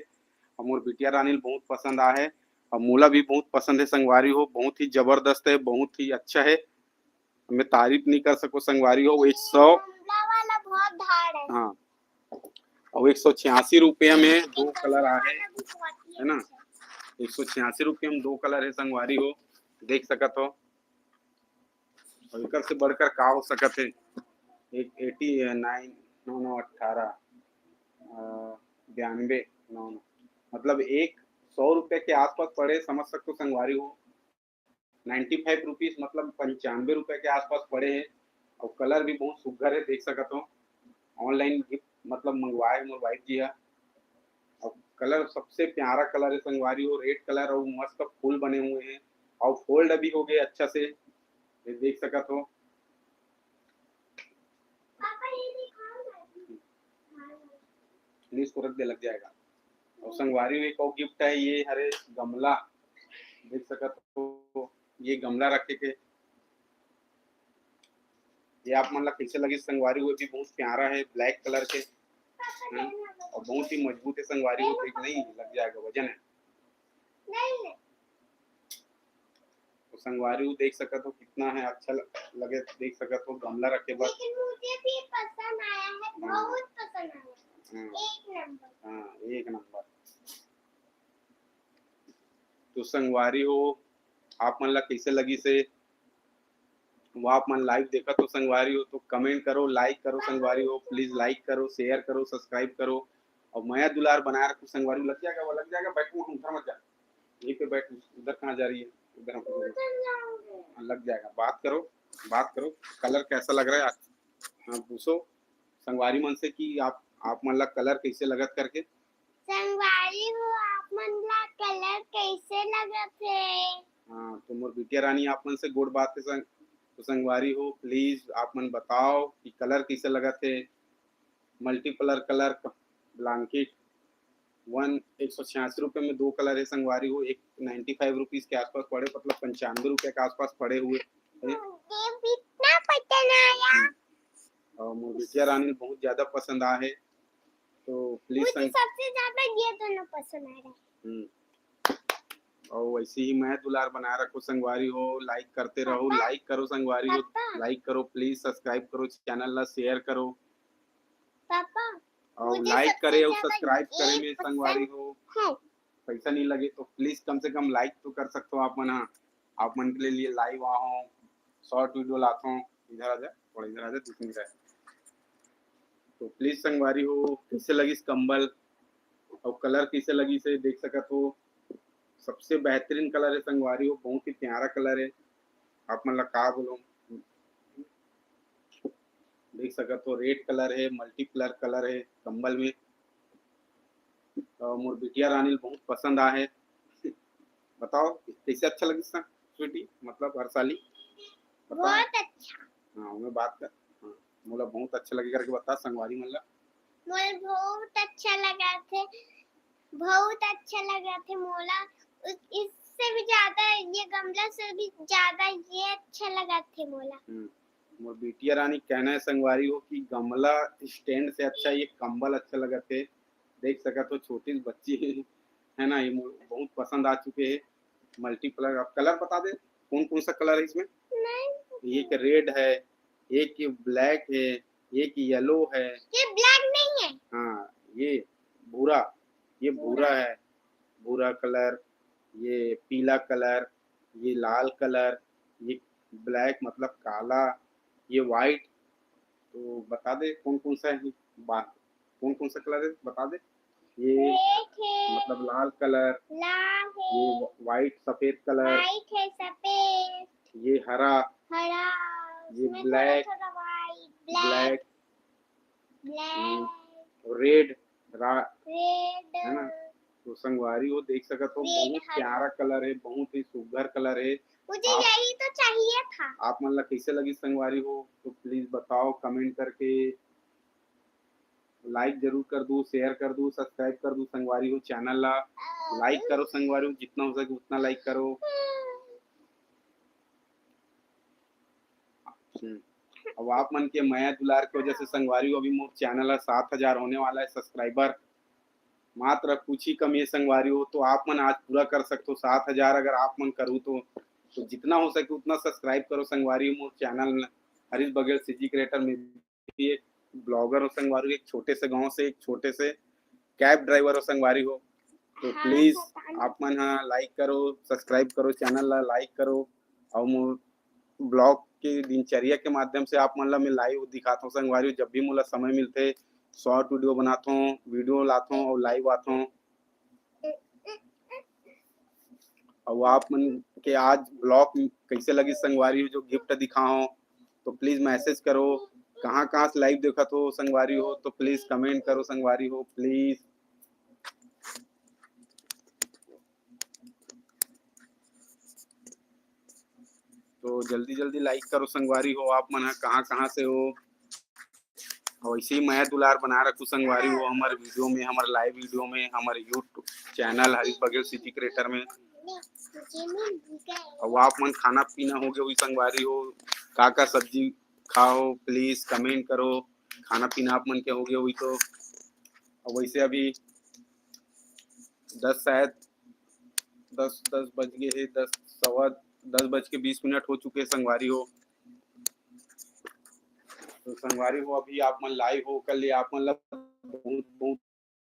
और मोर बिटिया रानी बहुत पसंद आया है, और मोला भी बहुत पसंद है संगवारी हो, बहुत ही जबरदस्त है, बहुत ही अच्छा है। मैं तारीफ नहीं कर सको संगवारी हो। 100 वाला बहुत धार है। हाँ, और 186 रुपये में 2 कलर आ गए है ना। 186 रुपये में 2 कलर है संगवारी हो, देख सकत हो। और एकर से बढ़कर का हो सकत है। एक 89 9 18 92 9 मतलब एक 100 रुपये के आसपास पड़े, समझ सकते हो संगवारी हो। 95 रुपीज मतलब 95 रुपये के आसपास पड़े हैं। और कलर भी बहुत सुघर है, देख सकते हो। ऑनलाइन गिफ्ट मतलब मंगवाए मोर वाइफ जी है। और कलर सबसे प्यारा कलर है संगवारी हो, रेड कलर, और मस्त फूल बने हुए हैं, और फोल्ड अभी हो गए अच्छा से, ये देख सकत हो। प्लीज तुरंत दे लग जाएगा। और संगवारी एक और गिफ्ट है, ये हरे गमला देख सकत हो, ये गमला रखे के। ये आप मतलब कैसे लगे संगवारी वो भी बहुत प्यारा है, ब्लैक कलर के और बहुत ही मजबूत है संगवारी वो, ठीक नहीं लग जाएगा, वजन है। तो संगवारी वो देख सकत हो कितना है, अच्छा लगे, देख सकत हो गमला रखे बस। लेकिन मुझे भी पसंद आया है, बहुत पसंद आया। एक नंबर। हाँ एक नंबर। तो संगवारी हो आप मन ला कैसे लगी से, वो आप मन लाइव देखा तो संगवारी हो तो कमेंट करो, लाइक करो संगवारी हो, प्लीज लाइक करो, शेयर करो, सब्सक्राइब करो। और मैं दुलार बना रखू संगवारी, लग जाएगा वो, लग जाएगा, बैठू हम उधर मत जा, यहीं पे बैठ, उधर कहाँ जा रही है, उधर हम लग जाएगा। बात करो, बात करो, कलर कैसा लग रहा है हाँ पूछो संगवारी मन से कि आप मन ला कलर कैसे लगत करके। संगवारी हो आप मन ला कलर कैसे लगत है। हाँ तो मोर बिटिया रानी आप मन से गुड बात है तो संगवारी हो प्लीज आप मन बताओ कि कलर कैसे लगा थे। मल्टीकलर कलर ब्लैंकेट 186 रुपये में 2 कलर है संगवारी हो। एक 95 रुपीज के आसपास पड़े, मतलब 95 रुपये के आसपास पड़े हुए है। ये भी इतना पसंद आया। और मुझे बिटिया रानी बहुत ज्यादा पसंद आया है, तो प्लीज मुझे सबसे ज्यादा ये दोनों पसंद आ रहा है। और वैसे ही मैं दुलार बना रखो संगवारी हो। लाइक करते रहो, लाइक करो संगवारी हो, पापा लाइक करो प्लीज, सब्सक्राइब करो चैनल ला, शेयर करो पापा और मुझे लाइक सबसे करे और ज्यादा सब्सक्राइब करे ये में पसंद संगवारी हो। है। पैसा नहीं लगे तो प्लीज कम से कम लाइक तो कर सकते हो आप मन। आप मन के लिए लाइव आओ, शॉर्ट वीडियो लाता हूँ। इधर आ जा, थोड़ा इधर आ जा, दिख नहीं रहा है तो प्लीज संगवारी हो। कैसे लगी इस कंबल और कलर कैसे लगी से देख सकत हो। सबसे बेहतरीन कलर है संगवारी हो, बहुत ही प्यारा कलर है। आप मन ला का बोलो, देख सकत हो रेड कलर है, मल्टी कलर है कंबल में। मोर बिटिया रानी बहुत पसंद आए। बताओ कैसे अच्छा लगी स्वीटी, मतलब हर साली बहुत अच्छा। हाँ मैं बात कर, हाँ मोला बहुत अच्छा लगे करके बता संगवारी मन ला। मुझे बहुत अच्छा लगा थे, बहुत अच्छा लगा थे मोला। इससे भी ज्यादा ये गमला से भी ज्यादा ये अच्छा लगा थे मोला। मोर बिटिया रानी कहना है संगवारी हो कि गमला स्टैंड से अच्छा ये कंबल अच्छा लगा थे। देख सका तो छोटी बच्ची है ना, ये बहुत पसंद आ चुके हैं। मल्टीकलर, आप कलर बता दे कौन कौन सा कलर है इसमें। नहीं, एक रेड है, एक ब्लैक है, एक येलो है। ये ब्लैक नहीं है। हाँ ये भूरा, ये भूरा है, भूरा कलर, ये पीला कलर, ये लाल कलर, ये ब्लैक मतलब काला, ये वाइट। तो बता दे कौन कौन सा है, बात कौन कौन सा कलर है बता दे। ये रेड है, मतलब लाल कलर, लाल है, ये वाइट सफेद कलर, वाइट है, सफेद, ये हरा, हरा, ये उसमें ब्लैक, थोड़ा white, black, black, red red है ना। तो संगवारी हो देख सकत हो, रेड, बहुत हरा। प्यारा कलर है, बहुत ही सुघर कलर है। मुझे यही तो चाहिए था। आप मन ला कैसे लगी संगवारी हो तो प्लीज बताओ कमेंट करके। लाइक जरूर कर दो, शेयर कर दो, सब्सक्राइब कर दो संगवारी हो चैनल ला। लाइक करो संगवारी हो, जितना हो सके उतना लाइक करो। अब आप मन के माया दुलार की वजह से संगवारी हो अभी मोर चैनल 7,000 होने वाला है सब्सक्राइबर। मात्र कुछ ही कमी है संगवारी हो, तो आप मन आज पूरा कर सकते हो 7,000 अगर आप मन करूँ तो जितना हो सके उतना सब्सक्राइब करो संगवारी हो मोर channel. Harish Baghel CG creator में भी एक ब्लॉगर हो संगवारी, एक छोटे से गांव से, एक छोटे से कैब ड्राइवर हो संगवारी हो। तो प्लीज आप मन हाँ लाइक करो, सब्सक्राइब करो चैनल ला, लाइक करो। और मोर ब्लॉग के दिनचर्या के माध्यम से आप मन ला मैं लाइव दिखाता हूँ संगवारी हो। जब भी मोला समय मिलते शॉर्ट वीडियो बनाता हूँ, वीडियो लाता हूँ और लाइव आता हूँ। और आप मन के आज ब्लॉग कैसे लगी संगवारी हो, जो गिफ्ट दिखाओ तो प्लीज मैसेज करो। कहाँ कहाँ से लाइव देखा तो संगवारी हो तो प्लीज कमेंट करो संगवारी हो प्लीज। तो जल्दी जल्दी लाइक करो संगवारी हो। आप मन कहाँ कहाँ से हो। और इसी मैं दुलार बना रखू संगवारी हो हमारे वीडियो में, हमारे लाइव वीडियो में, हमारे YouTube channel Harish Baghel city creator में। और आप मन खाना पीना हो गया वही संगवारी हो, का सब्जी खाओ प्लीज कमेंट करो। खाना पीना आप मन के हो गया वही तो। और वैसे अभी 10 शायद 10 बज गए है, 10:20 हो चुके हैं संगवारी हो। तो संगवारी हो अभी आप मन लाइव हो कर लिए, आप मन ला बहुत बहुत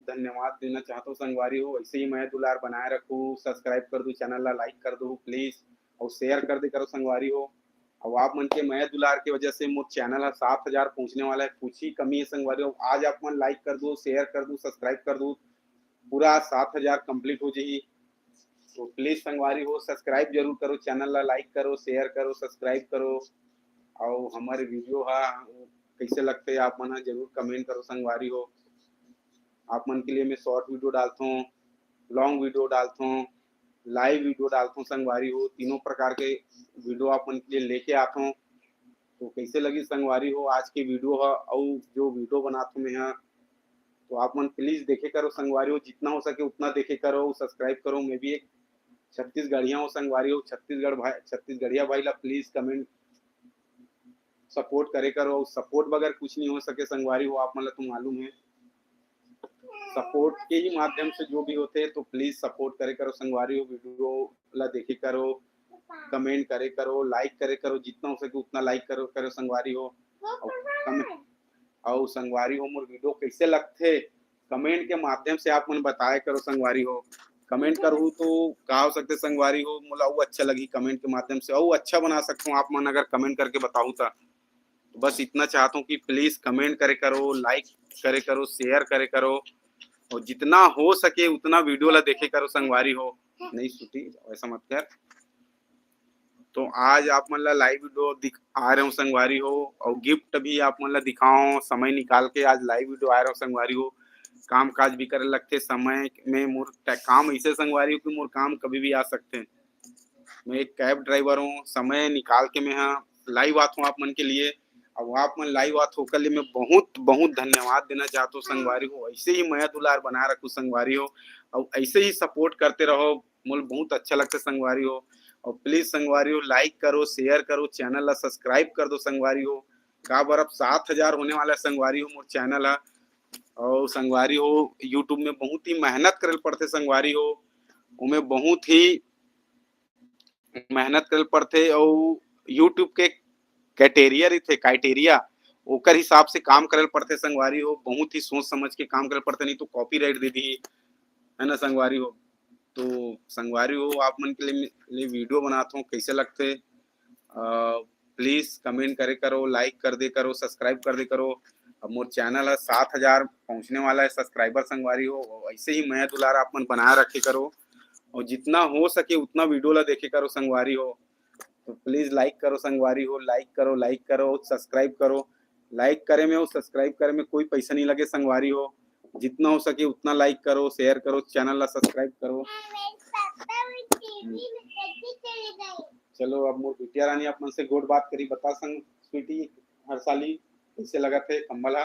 धन्यवाद देना चाहता हूँ संगवारी हो। ऐसे ही मैं दुलार बनाए रखूँ, सब्सक्राइब कर दो चैनल ला, लाइक कर दो प्लीज और शेयर कर दे करो संगवारी हो। और आप मन के मैं दुलार की वजह से मोर चैनल 7,000 पहुंचने वाला है, कुछ ही कमी है संगवारी हो। आज आप मन लाइक कर दो, शेयर कर दो, सब्सक्राइब कर दो, पूरा 7,000 कंप्लीट हो जाएगी। तो प्लीज संगवारी हो सब्सक्राइब जरूर करो चैनल ला, लाइक करो, शेयर करो, सब्सक्राइब करो। और हमारे वीडियो कैसे लगते हैं आप मन जरूर कमेंट करो संगवारी हो। आप मन के लिए मैं शॉर्ट वीडियो डालता हूँ, लॉन्ग वीडियो डालता हूँ, लाइव वीडियो डालता हूँ संगवारी हो। तीनों प्रकार के वीडियो आप मन के लिए लेके आता हूँ। तो कैसे लगी संगवारी हो आज की वीडियो ह और जो वीडियो बनात हूँ मैं ह तो आप मन प्लीज देखे करो संगवारी हो, जितना हो सके उतना देखे करो, सब्सक्राइब करो। मैं भी एक छत्तीसगढ़िया हूँ संगवारी हो, छत्तीसगढ़िया भाई ला प्लीज कमेंट सपोर्ट करे करो। सपोर्ट बगैर कुछ नहीं हो सके संगवारी हो, आप मतलब तो मालूम है। सपोर्ट के ही माध्यम से जो भी होते हैं, तो प्लीज सपोर्ट करे करो संगवारी हो। वीडियो ला देखे करो, कमेंट करे करो, लाइक करे करो, जितना हो सके उतना लाइक करो करो संगवारी हो। और संगवारी हो मोर वीडियो कैसे लगते कमेंट के माध्यम से आप मन बताए करो संगवारी हो। कमेंट करूँ तो का हो सकते संगवारी हो, मोला वो अच्छा लगी कमेंट के माध्यम से और अच्छा बना सकता हूँ। आप मन अगर कमेंट करके बताऊँ तो बस इतना चाहता हूँ कि प्लीज कमेंट करे करो, लाइक करे करो, शेयर करे करो और जितना हो सके उतना वीडियो ला देखे करो संगवारी हो। नहीं छुट्टी ऐसा मत कर। तो आज आप मन ला लाइव वीडियो आ रहे हो संगवारी हो और गिफ्ट भी आप मन ला दिखाओ, समय निकाल के आज लाइव वीडियो आ रहे हो संगवारी हो। काम काज भी करे लगते समय में मोर काम ऐसे संगवारी हो कि मोर काम कभी भी आ सकते हैं। मैं एक कैब ड्राइवर हूँ, समय निकाल के मैं यहाँ लाइव आता हूँ आप मन के लिए। अब आप मन लाइव आत होकर लिए मैं बहुत बहुत धन्यवाद देना चाहता हूँ संगवारी हो। ऐसे ही मैं दुलार बना रखूँ संगवारी हो और ऐसे ही सपोर्ट करते रहो, मुझे बहुत अच्छा लगता है संगवारी हो। और प्लीज संगवारी हो लाइक करो, शेयर करो, चैनल ला सब्सक्राइब कर दो संगवारी हो। का बार अब 7,000 होने वाला है संगवारी हो मोर चैनल है। और संगवारी हो यूट्यूब में बहुत ही मेहनत करे पड़ते संगवारी हो, उमें बहुत ही मेहनत करे पड़ते और यूट्यूब के क्राइटेरिया ओकर हिसाब से काम करे पड़ते संगवारी हो। बहुत ही सोच समझ के काम करे पड़ते, नहीं तो कॉपीराइट दे दी है ना संगवारी हो। तो संगवारी हो आप मन के लिए वीडियो बनाता हूँ, कैसे लगते प्लीज कमेंट करे करो, लाइक कर दे करो, सब्सक्राइब कर दे करो। अब मोर चैनल है 7,000 पहुंचने वाला है सब्सक्राइबर संगवारी हो। ऐसे ही मैं दुलारा आप मन बनाए रखे करो और जितना हो सके उतना वीडियो ला देखे करो संगवारी हो। तो प्लीज लाइक करो संगवारी हो, लाइक करो, सब्सक्राइब करो। लाइक करे में और सब्सक्राइब करे में कोई पैसा नहीं लगे संगवारी हो। जितना हो सके उतना लाइक करो, शेयर करो, चैनल ला सब्सक्राइब करो। चलो अब मोर बिटिया रानी आप मन से गोड बात करी, बता संग स्वीटी हर साली कैसे लगा थे कम्बल हा?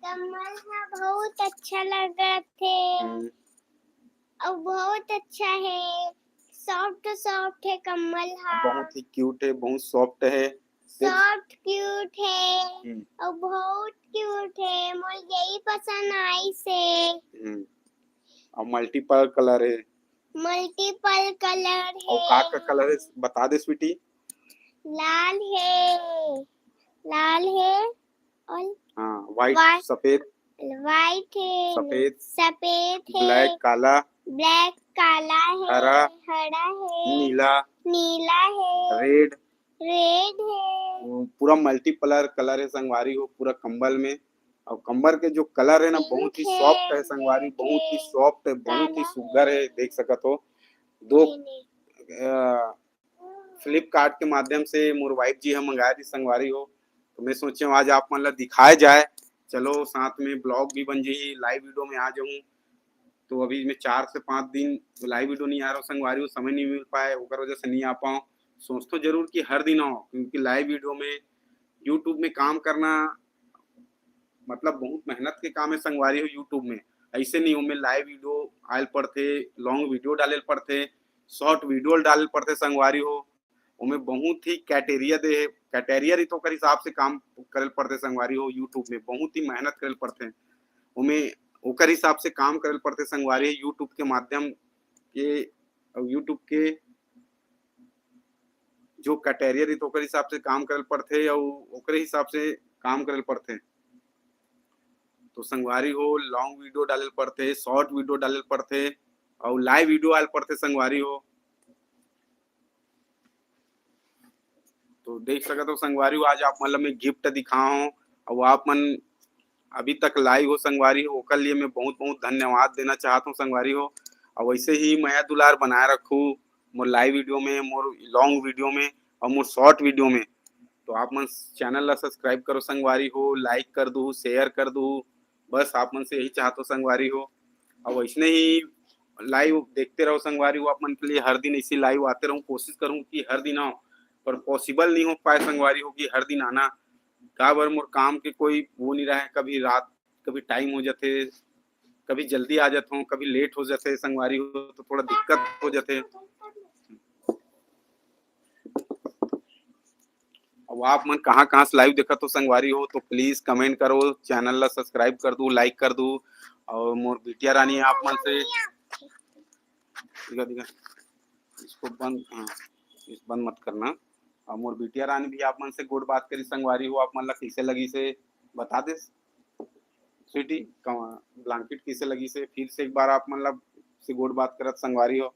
कमल हा बहुत अच्छा लगा थे और बहुत अच्छा है, सॉफ्ट है कम्बल हा, बहुत ही क्यूट है, बहुत सॉफ्ट है, सॉफ्ट क्यूट है और बहुत क्यूट है, मुझे यही पसंद आई से। और मल्टीपल कलर है, मल्टीपल कलर है और का कलर है बता दे स्वीटी। लाल है, लाल है और हाँ वाइट सफेद, वाइट है, सफेद है, ब्लैक काला, ब्लैक काला है, हरा है, नीला है, रेड है, पूरा मल्टीपल कलर है संगवारी हो पूरा कंबल में। और कंबल के जो कलर है ना बहुत ही सॉफ्ट है संगवारी, बहुत ही सॉफ्ट है, बहुत ही सुंदर है, देख सकत हो। दो फ्लिपकार्ट के माध्यम से मोर वाइफ जी हम मंगाए थी संगवारी हो। तो मैं सोचे आज आप मतलब दिखाए जाए, चलो साथ में ब्लॉग भी बन जाइए, लाइव वीडियो में आ जाऊँ। तो अभी मैं 4 से 5 दिन लाइव वीडियो नहीं आ रहा हूँ संगवारी हो, समय नहीं मिल पाए ओकर वजह से नहीं आ पाऊँ। सोचता जरूर कि हर दिन हो, क्योंकि लाइव वीडियो में यूट्यूब में काम करना मतलब बहुत मेहनत के काम है संगवारी हो। यूट्यूब में ऐसे नहीं हो, में लाइव वीडियो आयल पड़ते, लॉन्ग वीडियो डाले पड़ते, शॉर्ट वीडियो डाले पड़ते संगवारी हो। उमें बहुत ही कैटेरिया रही तो कर हिसाब से काम करे पड़ते संगवारी हो। यूट्यूब में बहुत ही मेहनत करे पड़ते, उमें ओकर हिसाब से काम करे पड़ते संगवारी यूट्यूब के माध्यम के। यूट्यूब के जो कैटेरिया रही तो ओकर हिसाब से काम करे पड़ते और ओकरे हिसाब से काम करे पड़ते। तो संगवारी हो लॉन्ग वीडियो डाले पड़ते, शॉर्ट वीडियो डाले पड़ते और लाइव वीडियो आल पड़ते संगवारी हो। तो देख सकते हो संगवारी हो आज आप मतलब मैं गिफ्ट दिखाऊं और आप मन अभी तक लाइव हो संगवारी हो, ओकर लिए मैं बहुत बहुत धन्यवाद देना चाहता हूँ संगवारी हो। और वैसे ही मैं दुलार बनाए रखूँ मोर लाइव वीडियो में, मोर लॉन्ग वीडियो में और मोर शॉर्ट वीडियो में। तो आप मन चैनल ला सब्सक्राइब करो संगवारी हो, लाइक कर दू, शेयर कर दू, बस आप मन से यही चाहता हूँ संगवारी हो। और वैसने ही लाइव देखते रहो संगवारी हो, आप मन के लिए हर दिन इसी लाइव आते रहूँ, कोशिश करूँ कि हर दिन आओ पर पॉसिबल नहीं हो पाए संगवारी हो कि हर दिन आना। का बर मोर काम के कोई वो नहीं रहे, कभी रात कभी टाइम हो जाते, कभी जल्दी आ जाता हूँ, कभी लेट हो जाते संगवारी हो तो थोड़ा दिक्कत हो जाते। अब आप मन कहाँ से लाइव देखा तो संगवारी हो तो प्लीज कमेंट करो, चैनल ला सब्सक्राइब कर दू, लाइक कर दू। और मोर बिटिया रानी आप मन से दिखा दिखा इसको बंद, हाँ इस बंद मत करना। और मोर बिटिया रानी भी आप मन से गुड बात करी संगवारी हो, आप मन ला कैसे लगी से बता दे स्वीटी, ब्लैंकेट कैसे लगी से फिर से एक बार आप मन ला से गुड बात करत संगवारी हो,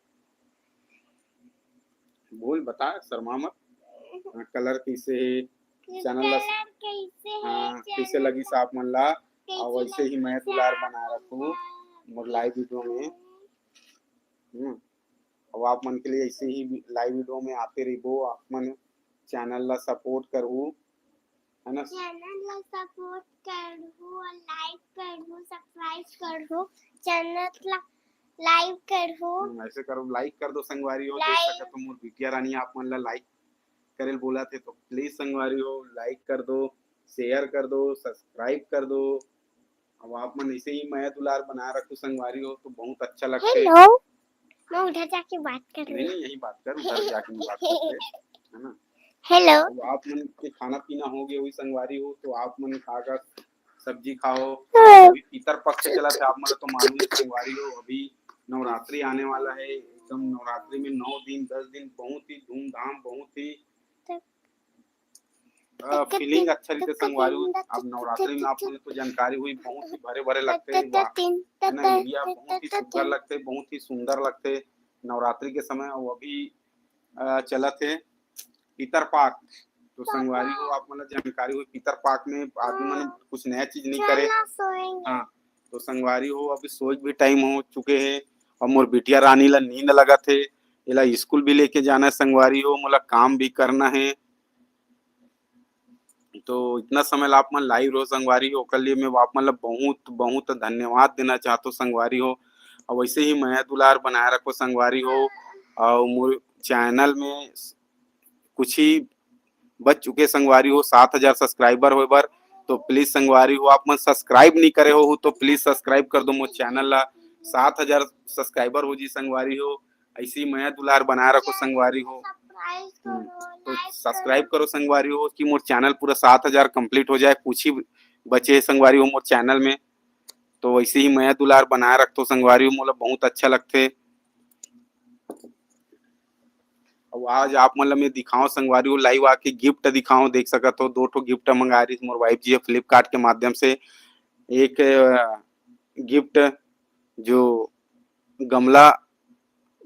बोल बता शर्मा मत। कलर कैसे है चैनल ला, कलर कैसे है हाँ कैसे चैनल लगी से आप मन ला। और कैसे वैसे ही लगी मैं से दुलार आप बना रखू मन मोर लाइव वीडियो में। और आप मन के लिए ऐसे ही लाइव वीडियो में आते रहो, आप मन चैनल ला सपोर्ट करू है ना। चैनल ला सपोर्ट करो और लाइक करो, सब्सक्राइब करो, चैनल ला लाइक करो। ऐसे करो, लाइक कर दो संगवारी हो, देख लाइक सके तो मोर बिटिया रानी आप मन ला लाइक करेल बोला थे तो प्लीज संगवारी हो लाइक कर दो, शेयर कर दो, सब्सक्राइब कर दो। अब आप मन ऐसे ही मैं दुलार बना रखू संगवारी हो तो बहुत अच्छा लगता है। हेलो, मैं उधर जाके बात कर रही नहीं हूँ। नहीं यही बात कर, उधर जाके बात करते है ना। हेलो, अब आप मन के खाना पीना हो गया हुई संगवारी हो तो आप मन खाकर सब्जी खाओ। अभी पितर पक्ष चला था, आप मन तो मालूम है संगवारी हो, अभी नवरात्रि आने वाला है, एकदम नवरात्रि में 9 दिन 10 दिन बहुत ही धूमधाम, बहुत ही फीलिंग अच्छा रहते संगवारी हो। अब नवरात्रि में आप लोगों को जानकारी हुई बहुत ही भरे भरे लगते हैं है ना, एरिया बहुत ही सुंदर लगते, बहुत ही सुंदर लगते नवरात्रि के समय। और अभी चला थे पितर पाक तो संगवारी हो आप मतलब जानकारी हुई पितर पाक में आदमी मन कुछ नया चीज नहीं करे। हाँ तो संगवारी हो अभी सोच भी टाइम हो चुके हैं और मोर बिटिया रानी ला नींद लगा थे, इला स्कूल भी लेके जाना है संगवारी हो, मोला काम भी करना है। तो इतना समय ला आप मन लाइव रहो संगवारी हो, ओकर लिए मैं आप मन ला बहुत बहुत धन्यवाद देना चाहता हूँ संगवारी हो। और वैसे ही मैं दुलार बनाए रखो संगवारी हो। और मोर चैनल में कुछ ही बच चुके संगवारी हो 7,000 सब्सक्राइबर होए बर, तो प्लीज संगवारी हो आप मन सब्सक्राइब नहीं करे हो तो प्लीज सब्सक्राइब कर दो मोर चैनल ला। 7,000 सब्सक्राइबर हो जी संगवारी हो, ऐसी मैं दुलार बना रखो संगवारी हो। तो सब्सक्राइब करो संगवारी हो कि मोर चैनल पूरा 7,000 कंप्लीट हो जाए, कुछ ही बचे संगवारी हो मोर चैनल में। तो वैसे ही मैं दुलार बनाए रखतो संगवारी हो, मोला बहुत अच्छा लगते। और आज आप मतलब मैं दिखाऊं संगवारी हो लाइव आके गिफ्ट दिखाऊं, देख सकत हो 2 ठो गिफ्ट मंगा रही मोर वाइफ जी फ्लिपकार्ट के माध्यम से। एक गिफ्ट जो गमला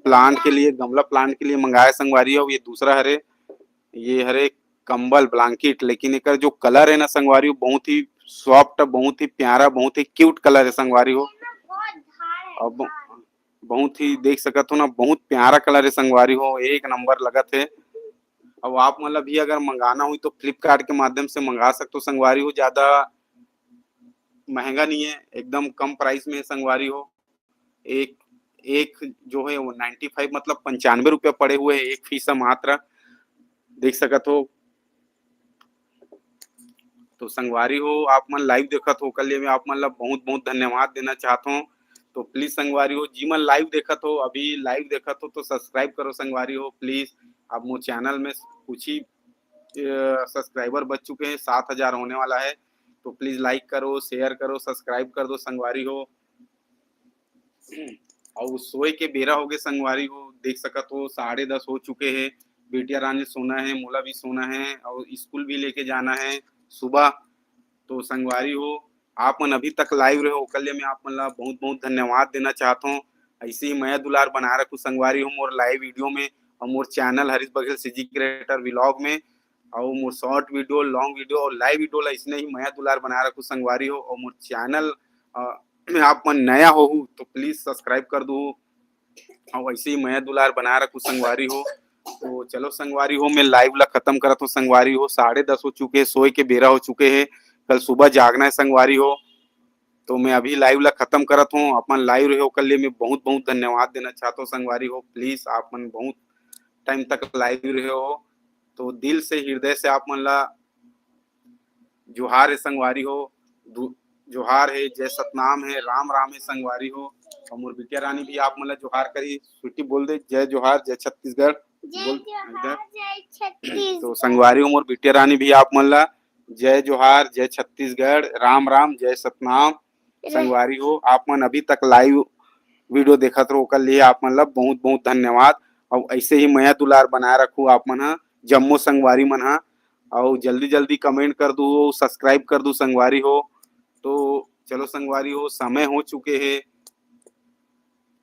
गमला प्लांट के लिए मंगाया संगवारी हो, ये दूसरा हरे ये हरे कंबल ब्लैंकेट, लेकिन एक जो कलर है ना संगवारी हो बहुत ही सॉफ्ट, बहुत ही प्यारा, बहुत ही क्यूट कलर है संगवारी हो। और बहुत ही देख सकत हो ना, बहुत प्यारा कलर है संगवारी हो, एक नंबर लगत है। अब आप मतलब भी अगर मंगाना हुई तो फ्लिपकार्ट के माध्यम से मंगा सकते हो संगवारी हो, ज्यादा महंगा नहीं है, एकदम कम प्राइस में है संगवारी हो। एक एक जो है वो 95 मतलब 95 रुपया पड़े हुए है एक फीस मात्र, देख सकत हो। तो संगवारी हो आप मन लाइव देखत हो, कल मैं आप मन ला बहुत बहुत धन्यवाद देना चाहता हूँ। तो प्लीज संगवारी हो जी मन लाइव देखत हो, अभी लाइव देखत हो तो सब्सक्राइब करो संगवारी हो प्लीज। अब मोर चैनल में कुछ ही सब्सक्राइबर बच चुके हैं, 7,000 होने वाला है, तो प्लीज लाइक करो, शेयर करो, सब्सक्राइब कर दो संगवारी हो। और सोए के बेरा हो गए संगवारी हो, देख सकत हो 10:30 हो चुके हैं, बेटिया रानी सोना है, मोला भी सोना है और स्कूल भी लेके जाना है सुबह। तो संगवारी हो आप मन अभी तक लाइव रहे हो, कल मैं आप मन ला बहुत बहुत धन्यवाद देना चाहता हूँ। ऐसे ही मैं दुलार बना रखू संगवारी हो मोर लाइव वीडियो में और more channel Harish Baghel CG creator vlog में, और more short video, long video और लाइव वीडियो ला इसने ही मैं दुलार बना रखू संगवारी हो। और मोर चैनल में आप मन नया हो तो प्लीज सब्सक्राइब कर दो। और वैसे ही मैं दुलार बना रखू संगवारी हो। तो चलो संगवारी हो मैं लाइव ला खत्म करत हूँ संगवारी हो, 10:30 हो चुके हैं, सोए के बेरा हो चुके हैं, कल सुबह जागना है संगवारी हो। तो मैं अभी लाइव ला खत्म करत हूँ, अपन लाइव रहे हो कल लिए मैं बहुत बहुत धन्यवाद देना चाहता हूँ संगवारी हो। प्लीज आप मन बहुत टाइम तक लाइव रहे हो तो दिल से हृदय से आप मन ला जोहार है संगवारी हो, जोहार है, जय सतनाम है, राम राम है संगवारी हो। और मोर बिटिया रानी भी आप मन ला जोहार करी, स्वीटी बोल दे जय जोहार जय छत्तीसगढ़ जय बोल जोहार इधर। जय छत्तीसगढ़। तो संगवारी हो मोर बिटिया रानी भी आप मन ला जय जोहार जय छत्तीसगढ़, राम राम जय सतनाम। संगवारी हो आप मन अभी तक लाइव वीडियो देखत रहो ओकर लिए आप मन ला बहुत बहुत धन्यवाद। और ऐसे ही माया दुलार बनाए रखो आप मन ह जम्मो संगवारी मन ह। और जल्दी जल्दी कमेंट कर दो, सब्सक्राइब कर दो संगवारी हो। तो चलो संगवारी हो, समय हो चुके हैं,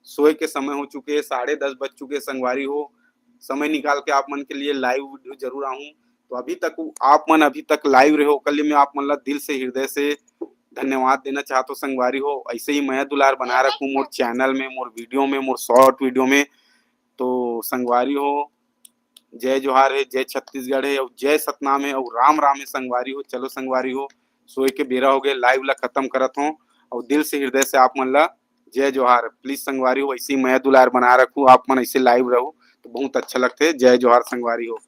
सोए के समय हो चुके हैं, 10:30 बज चुके संगवारी हो। समय निकाल के आप मन के लिए लाइव वीडियो जरूर आऊं। तो अभी तक आप मन अभी तक लाइव रहे हो कल मैं आप मन ला दिल से हृदय से धन्यवाद देना चाहता हूँ संगवारी हो। ऐसे ही मैं दुलार बना रखूं मोर चैनल में, मोर वीडियो में, मोर शॉर्ट वीडियो में। तो संगवारी हो जय जोहार है, जय छत्तीसगढ़ है और जय सतनाम है और राम राम है संगवारी हो। चलो संगवारी हो, सोए के बेरा हो गए, लाइव ला खत्म करत हो। और दिल से हृदय से आप मन ला जय जोहार। प्लीज संगवारी हो ऐसे ही मैं दुलार बना रखूं, आप मन ऐसे लाइव रहो तो बहुत अच्छा लगते। जय जोहार संगवारी हो।